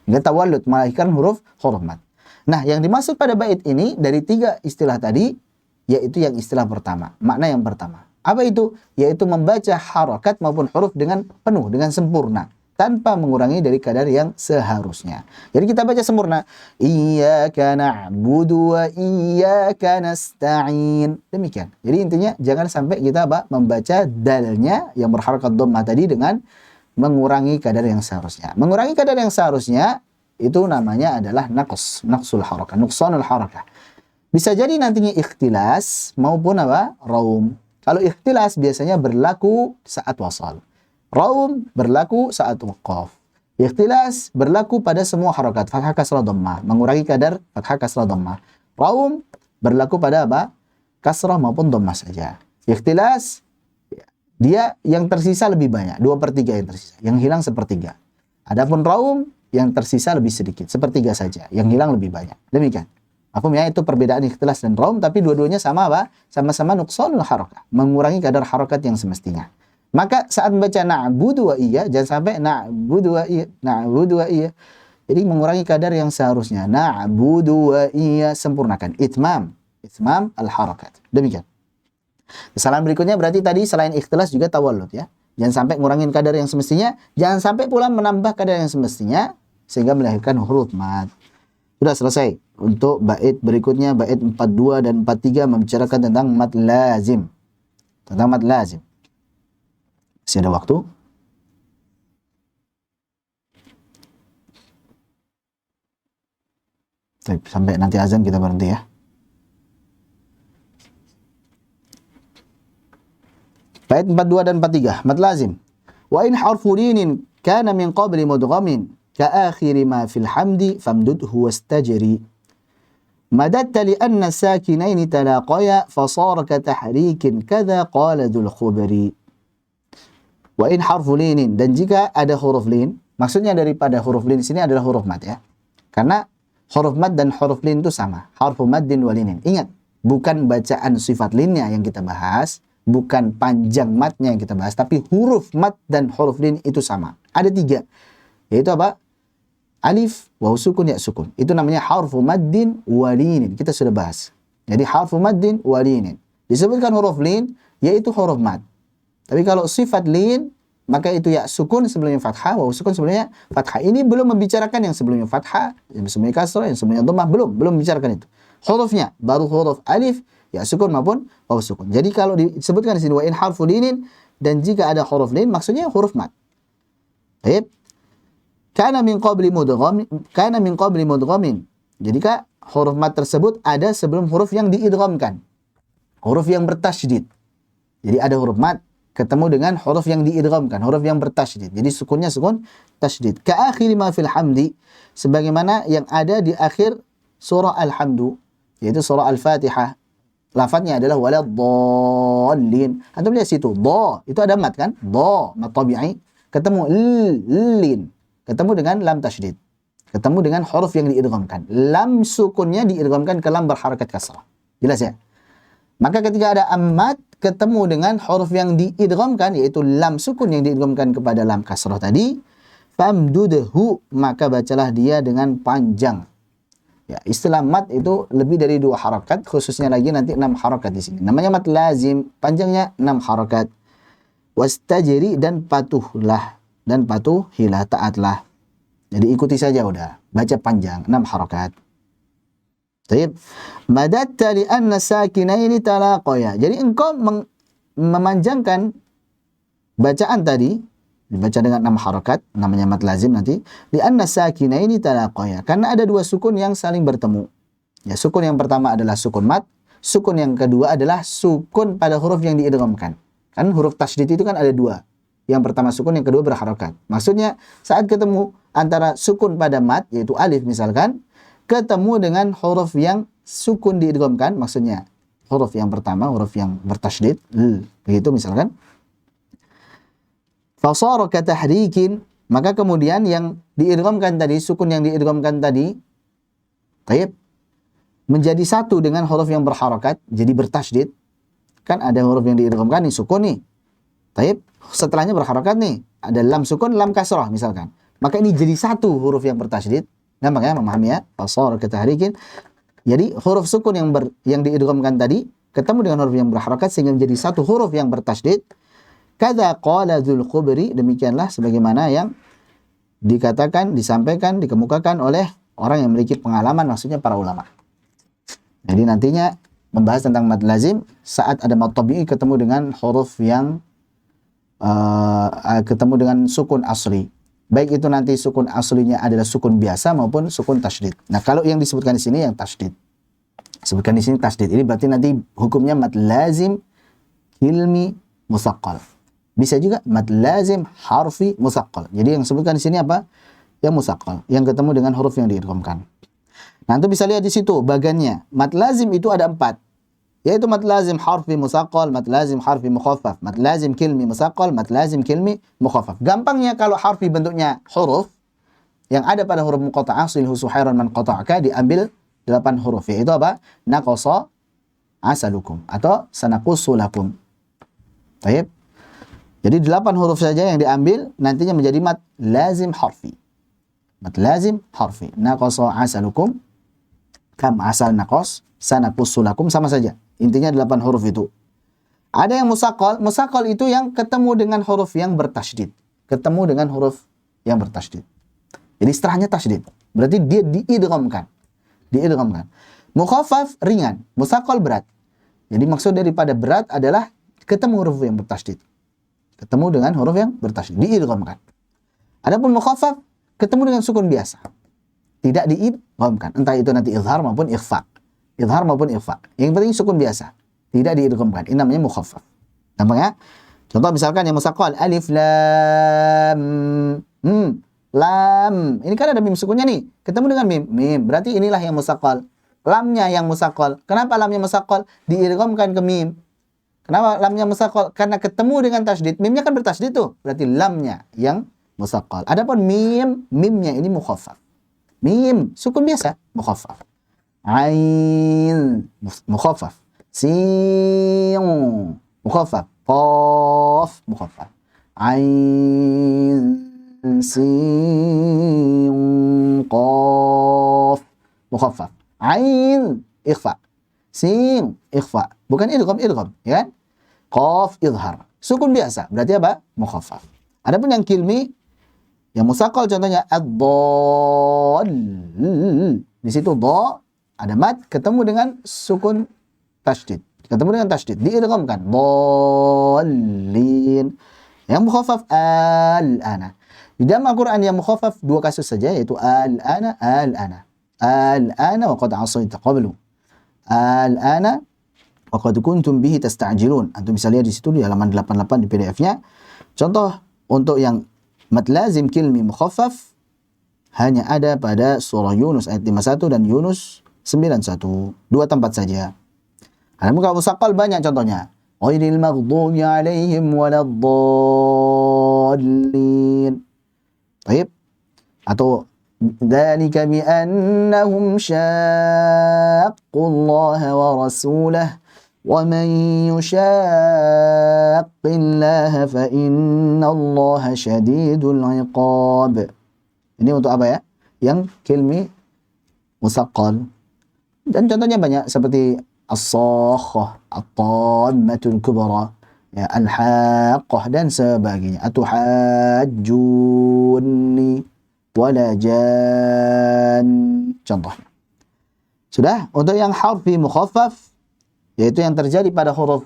Hingga tawallud, melahirkan huruf mat. Nah, yang dimaksud pada bait ini dari 3 istilah tadi, yaitu yang istilah pertama, makna yang pertama. Apa itu? Yaitu membaca harakat maupun huruf dengan penuh, dengan sempurna, tanpa mengurangi dari kadar yang seharusnya. Jadi kita baca sempurna. Iyyaka na'budu wa iyyaka nasta'in. Demikian. Jadi intinya jangan sampai kita membaca dalnya yang berharakat dhammah tadi dengan mengurangi kadar yang seharusnya. Mengurangi kadar yang seharusnya itu namanya adalah naqsul harakah, nuqsanul harakah. Bisa jadi nantinya ikhtilas maupun raum. Kalau ikhtilas biasanya berlaku saat wasal. Raum berlaku saat waqaf. Ikhtilas berlaku pada semua harokat, fathah kasrah dhammah, mengurangi kadar fathah kasrah dhammah. Raum berlaku pada apa? Kasrah maupun dhammah saja. Ikhtilas dia yang tersisa lebih banyak, 2/3 yang tersisa, yang hilang 1/3. Adapun raum yang tersisa lebih sedikit, 1/3 saja, yang hilang lebih banyak. Demikian. Mafhum ya, itu perbedaan ikhtilas dan raum, tapi dua-duanya sama apa? Sama-sama nuqsanul harakah, mengurangi kadar harakat yang semestinya. Maka saat membaca na'budu wa iya, jangan sampai na'budu wa iya, na'budu wa iya. Jadi mengurangi kadar yang seharusnya. Na'budu wa iya, sempurnakan. Itmam al-harakat. Demikian. Kesalahan berikutnya berarti tadi selain ikhtilas juga tawallud ya. Jangan sampai ngurangin kadar yang semestinya, jangan sampai pula menambah kadar yang semestinya sehingga melahirkan huruf mad. Sudah selesai. Untuk bait berikutnya, bait 42 dan 43 membicarakan tentang mad lazim. Tentang mad lazim. Masih ada waktu? Sampai nanti azan kita berhenti ya. Bait 42 dan 43, mad lazim. Wa in harfu linin kana min qabli mudghamin ka akhiri ma fil hamdi famdudhu wastajri. Madatta li anna sakinaini talaqaya fasara ka tahrikin kadza qala dzul khubri. Wa in harfu linin, dan jika ada huruf lin, maksudnya daripada huruf lin sini adalah huruf mad ya. Karena huruf mad dan huruf lin itu sama, harfu maddin wa linin. Ingat, bukan bacaan sifat linnya yang kita bahas, bukan panjang matnya yang kita bahas, tapi huruf mat dan huruf lin itu sama. Ada 3, yaitu apa? Alif, waw sukun, ya sukun. Itu namanya harfu maddin walinin. Kita sudah bahas. Jadi harfu maddin walinin. Disebutkan huruf lin, yaitu huruf mad. Tapi kalau sifat lin, maka itu ya sukun sebelumnya fathah, waw sukun sebelumnya fathah. Ini belum membicarakan yang sebelumnya fathah, yang sebelumnya kasrah, yang sebelumnya dhammah, belum membicarakan itu. Hurufnya baru huruf alif, ya sukun maupun waw sukun. Jadi kalau disebutkan di sini wa in harfu linin, dan jika ada huruf lin maksudnya huruf mad. Baik. Kana min qabli mudghamin. Jadi huruf mad tersebut ada sebelum huruf yang diidghamkan. Huruf yang bertasydid. Jadi ada huruf mad ketemu dengan huruf yang diidghamkan, huruf yang bertasydid. Jadi sukunnya sukun tasydid. Ka akhiri ma fil hamdi, sebagaimana yang ada di akhir surah Al-Hamdu, yaitu surah Al-Fatihah. Lafadznya adalah waladdallin. Antum lihat situ, dha itu ada mat kan? Dha, mat tabi'i. Ketemu lin, ketemu dengan lam tasydid. Ketemu dengan huruf yang diidghamkan. Lam sukunnya diidghamkan ke lam berharakat kasrah. Jelas ya? Maka ketika ada ammat ketemu dengan huruf yang diidghamkan, yaitu lam sukun yang diidghamkan kepada lam kasrah tadi, famdudhu, maka bacalah dia dengan panjang. Ya, istilah mad itu lebih dari 2 harakat, khususnya lagi nanti 6 harakat di sini. Namanya mad lazim, panjangnya 6 harakat. Wastajri, dan patuhlah, dan patuhilah, taatlah. Jadi ikuti saja udah, baca panjang 6 harakat. Baik. Madatta li anna sakinaini talaqaya. Jadi engkau memanjangkan bacaan tadi, dibaca dengan 6 harakat, namanya mad lazim nanti. Li anna sakinaini talaqaya. Karena ada 2 sukun yang saling bertemu. Ya, sukun yang pertama adalah sukun mad, sukun yang kedua adalah sukun pada huruf yang diidghamkan. Kan huruf tasydid itu kan ada 2. Yang pertama sukun, yang kedua berharakat. Maksudnya saat ketemu antara sukun pada mad, yaitu alif misalkan, ketemu dengan huruf yang sukun diidghamkan, maksudnya huruf yang pertama, huruf yang bertasydid, begitu misalkan. Fasara ka tahrikin, maka kemudian yang diidghamkan tadi, sukun yang diidghamkan tadi, taib, menjadi satu dengan huruf yang berharakat, jadi bertasydid. Kan ada huruf yang diidghamkan nih, sukun nih. Taib, setelahnya berharakat nih, ada lam sukun, lam kasrah misalkan. Maka ini jadi satu huruf yang bertasydid. Gampang ya memahami ya, fasara ka tahrikin. Jadi huruf sukun yang diidghamkan tadi ketemu dengan huruf yang berharakat sehingga menjadi satu huruf yang bertasydid. Kadza qala dzul khubri, demikianlah sebagaimana yang dikatakan, disampaikan, dikemukakan oleh orang yang memiliki pengalaman, maksudnya para ulama. Jadi nantinya membahas tentang mad lazim saat ada mad tabi'i ketemu dengan huruf yang ketemu dengan sukun asli. Baik itu nanti sukun aslinya adalah sukun biasa maupun sukun tasydid. Nah, kalau yang disebutkan di sini yang tasydid. Sebutkan di sini tasydid. Ini berarti nanti hukumnya mad lazim hilmi musaqqal. Bisa juga mad lazim harfi musaqqal. Jadi yang sebutkan di sini apa? Yang musaqqal, yang ketemu dengan huruf yang diidghamkan. Nah, antum bisa lihat di situ bagannya. Mad lazim itu ada 4. Yaitu mad lazim harfi musaqqal, mad lazim harfi mukhaffaf, mad lazim kilmi musaqqal, mad lazim kilmi mukhaffaf. Gampangnya kalau harfi bentuknya huruf yang ada pada huruf muqatta'ah silhu suhairan man qata'aka diambil 8 huruf, yaitu apa? Naqasa asalukum atau sanaqussu lakum. Baik. Jadi 8 huruf saja yang diambil nantinya menjadi mad lazim harfi. Mad lazim harfi. Naqasa asalukum, kam asal naqas, sanaqussu lakum, sama saja. Intinya 8 huruf itu. Ada yang musaqqal. Musaqqal itu yang ketemu dengan huruf yang bertasydid. Ketemu dengan huruf yang bertasydid. Jadi setelahnya tasydid. Berarti dia diidghamkan. Diidghamkan. Mukhaffaf ringan, musaqqal berat. Jadi maksud daripada berat adalah ketemu huruf yang bertasydid. Ketemu dengan huruf yang bertasydid, diidghamkan. Adapun mukhaffaf ketemu dengan sukun biasa. Tidak diidghamkan. Entah itu nanti izhar maupun ikhfa. Izhar maupun ikhfa. Yang penting sukun biasa. Tidak diidghamkan. Ini namanya mukhaffaf. Namanya, contoh misalkan yang musaqqal alif lam lam. Ini kan ada mim sukunnya nih. Ketemu dengan mim. Mim. Berarti inilah yang musaqqal. Lamnya yang musaqqal. Kenapa lamnya musaqqal? Diidghamkan ke mim. Kenapa lamnya musaqqal? Karena ketemu dengan tasydid. Mimnya kan bertasydid tuh. Berarti lamnya yang musaqqal. Adapun mim, mimnya ini mukhaffaf. Mim sukun biasa, mukhaffaf. Ain mukhaffaf. Sin mukhaffaf. Qaf mukhaffaf. Ain sin qaf mukhaffaf. Ain ikhfa. Sin ikhfa. Bukan idgham, ya kan? Qaf izhar. Sukun biasa. Berarti apa? Mukhaffaf. Adapun yang kilmi, yang musaqqal contohnya ad-dhal. Di situ dha ada mad ketemu dengan sukun tasydid. Ketemu dengan tasydid, diidghamkan. Dhalin. Yang mukhaffaf al-ana. Di dalam Al-Quran yang mukhaffaf 2 kasus saja, yaitu al-ana, al-ana. Al-ana wa qad 'asayta qablu. Al-ana wa qad kuntum bihi tasta'jilun. Antum bisa lihat di situ di halaman 88 di PDF-nya. Contoh untuk yang mad lazim kilmi mukhaffaf hanya ada pada surah Yunus ayat 51 dan Yunus 91. 2 tempat saja. Adapun kalau musaqqal banyak contohnya. Ghairil maghdubi 'alaihim waladdallin. Baik. Atau dzalika bi annahum syaqqullaha wa rasulahu wa man yushaqqillaha fa innallaha syadidul 'iqab. Ini untuk apa ya? Yang kilmi musaqqal. Dan contohnya banyak seperti as-sakhah, at-tammatul kubra, ya, al-haqqah dan sebagainya. Atuhajjunni wala jan. Contohnya. Sudah, untuk yang harfi mukhaffaf yaitu yang terjadi pada huruf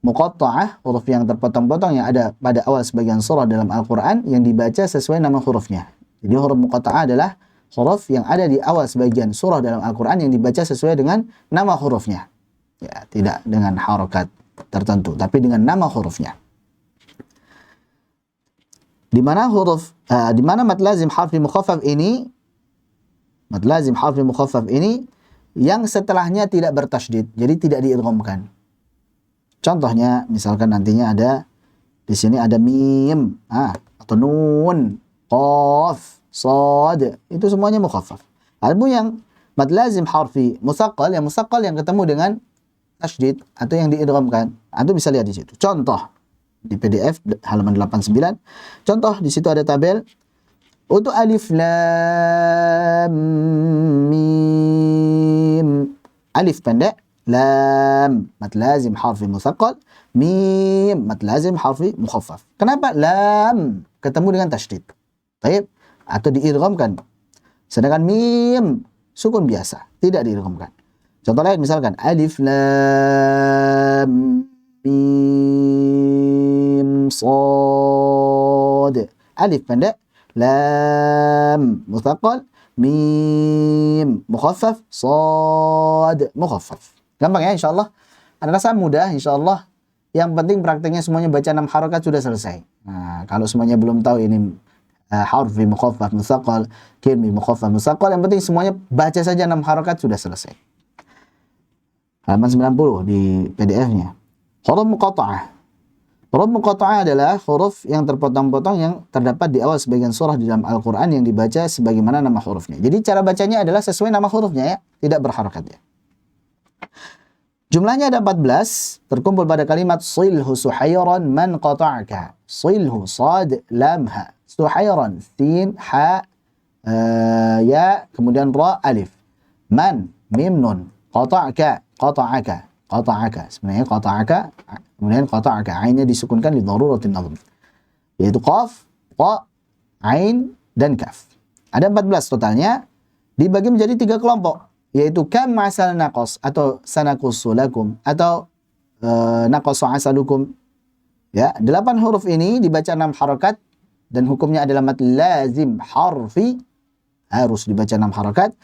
muqatta'ah, huruf yang terpotong-potong yang ada pada awal sebagian surah dalam Al-Qur'an yang dibaca sesuai nama hurufnya. Jadi huruf muqatta'ah adalah huruf yang ada di awal sebagian surah dalam Al-Quran yang dibaca sesuai dengan nama hurufnya. Ya, tidak dengan harokat tertentu, tapi dengan nama hurufnya. Di mana mad lazim harfi mukhaffaf ini, mad lazim harfi mukhaffaf ini yang setelahnya tidak bertasydid, jadi tidak diidghamkan. Contohnya, misalkan nantinya ada di sini ada mim, atau nun, qaf, shad, itu semuanya mukhaffaf. Adapun yang mad lazim harfi musaqqal, yang ketemu dengan tasydid atau yang diidghamkan, antum bisa lihat di situ. Contoh di PDF halaman 89. Contoh di situ ada tabel untuk alif lam mim. Alif pendek, lam mad lazim harfi musaqqal, mim mad lazim harfi mukhaffaf. Kenapa lam ketemu dengan tasydid? Baik. Atau diidghamkan. Sedangkan mim sukun biasa, tidak diidghamkan. Contoh lain misalkan alif lam mim shad. Alif pendek, lam musaqqal, mim mukhaffaf, shad mukhaffaf. Gampang ya insyaallah. Anda rasa mudah insyaallah. Yang penting prakteknya semuanya baca 6 harokat sudah selesai. Nah, kalau semuanya belum tahu ini harf bi mukhaffaf musaqqal, kim bi mukhaffaf musaqqal, yang penting semuanya baca saja 6 harokat sudah selesai. Halaman 90 di PDF-nya. Huruf muqatta'ah. Huruf muqatta'ah adalah huruf yang terpotong-potong yang terdapat di awal sebagian surah di dalam Al-Quran yang dibaca sebagaimana nama hurufnya. Jadi cara bacanya adalah sesuai nama hurufnya ya, tidak berharokat ya. Jumlahnya ada 14, terkumpul pada kalimat silhu suhayran man qata'aka. Silhu sad lam ha. Suhayran sin ha ya kemudian ra alif. Man mim nun qata'aka qata'aka. Sebenarnya qata'aka kemudian qata'aka ainnya disukunkan li daruratin nazm. Yaitu qaf, ta, ain dan kaf. Ada 14 totalnya dibagi menjadi 3 kelompok. Yaitu kam asal naqas atau sanaqusu lakum atau naqasu asalukum. Ya, 8 huruf ini dibaca 6 harakat dan hukumnya adalah mad lazim harfi, harus dibaca 6 harakat.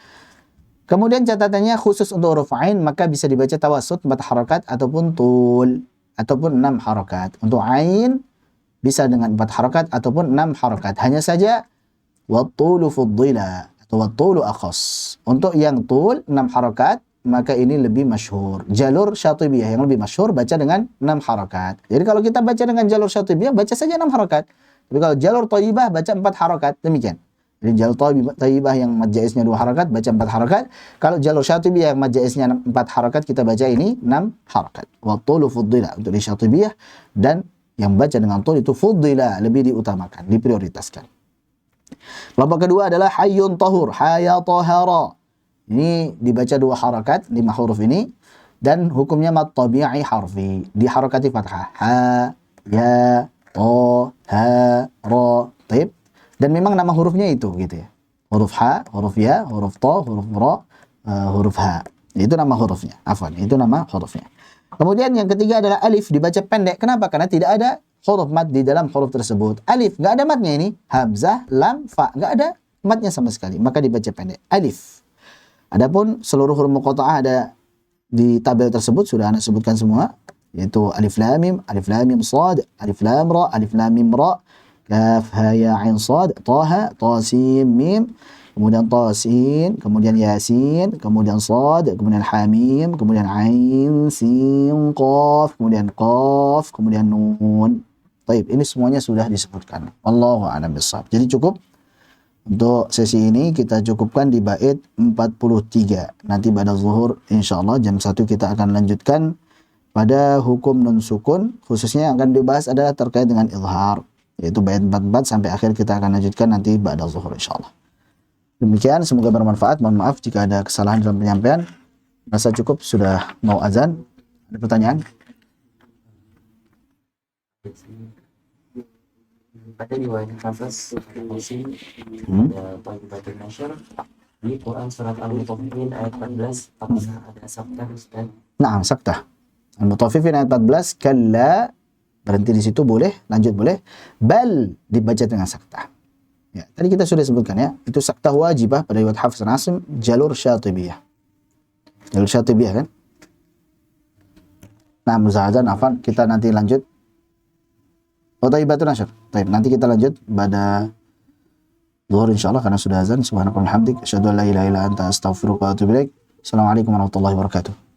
Kemudian catatannya khusus untuk huruf ain maka bisa dibaca tawassut 4 harakat ataupun tul ataupun 6 harakat. Untuk ain bisa dengan 4 harakat ataupun 6 harakat. Hanya saja wat-tulu fuddila atau wat-tulu akhas. Untuk yang tul 6 harakat maka ini lebih masyhur. Jalur Syatibiyah yang lebih masyhur baca dengan 6 harakat. Jadi kalau kita baca dengan jalur Syatibiyah baca saja 6 harakat. Tapi kalau jalur Thayyibah baca 4 harakat. Demikian. Jadi jalur Thayyibah yang mad jaiznya 2 harakat baca 4 harakat. Kalau jalur Syatibiyah yang mad jaiznya 4 harakat kita baca ini 6 harakat. Wa tulu fuddila untuk di Syatibiyah dan yang baca dengan tul itu fuddila lebih diutamakan, diprioritaskan. Kelompok kedua adalah hayyun tahur, haya tahara. Ini dibaca 2 harakat, 5 huruf ini dan hukumnya mad tabi'i harfi, diharakati fathah. Ha, ya, ta, ha, ra. Baik. Dan memang nama hurufnya itu gitu ya. Huruf ha, huruf ya, huruf ta, huruf ra, huruf ha. Itu nama hurufnya. Afwan, itu nama hurufnya. Kemudian yang ketiga adalah alif dibaca pendek. Kenapa? Karena tidak ada huruf mad di dalam huruf tersebut. Alif nggak ada madnya ini. Hamzah, lam, fa nggak ada madnya sama sekali. Maka dibaca pendek. Alif. Adapun seluruh huruf muqatta'ah ada di tabel tersebut sudah Anda sebutkan semua, yaitu alif lam mim shad, alif lam ra, alif lam mim ra, kaf ha ya ain shad, taha, ta sin mim, kemudian ta sin, kemudian yasin, kemudian shad, kemudian hamim, kemudian ain sin qaf, kemudian nun. Baik, ini semuanya sudah disebutkan. Wallahu a'lam bishawab. Jadi cukup untuk sesi ini kita cukupkan di bait 43. Nanti pada zuhur insyaallah jam 1 kita akan lanjutkan pada hukum nun sukun, khususnya yang akan dibahas adalah terkait dengan izhar, yaitu bait 44 sampai akhir kita akan lanjutkan nanti pada zuhur insyaallah. Demikian, semoga bermanfaat. Mohon maaf jika ada kesalahan dalam penyampaian. Rasa cukup, sudah mau azan. Ada pertanyaan? Pada riwayat Hafiz Muslim ada Thayyibatul Nasyr di Quran surat Al-Mutaffifin ayat 14 apakah ada sabta dan Naam, saktah. Al-Mutaffifin ayat 14, kalla, berhenti di situ boleh, lanjut boleh. Bal dibaca dengan saktah. Ya, tadi kita sudah sebutkan ya, itu saktah wajibah pada riwayat Hafiz Asim jalur Syatibiyah. Jalur Syatibiyah kan? Nah, muzahadzan afan, kita nanti lanjut. Thayyibatul Nasyr. Baik, nanti kita lanjut pada zuhur insyaallah karena sudah azan. Subhanakallahumma hamdik, asyhadu an la ilaha illa anta, astaghfiruka wa atubu ilaik. Assalamualaikum warahmatullahi wabarakatuh.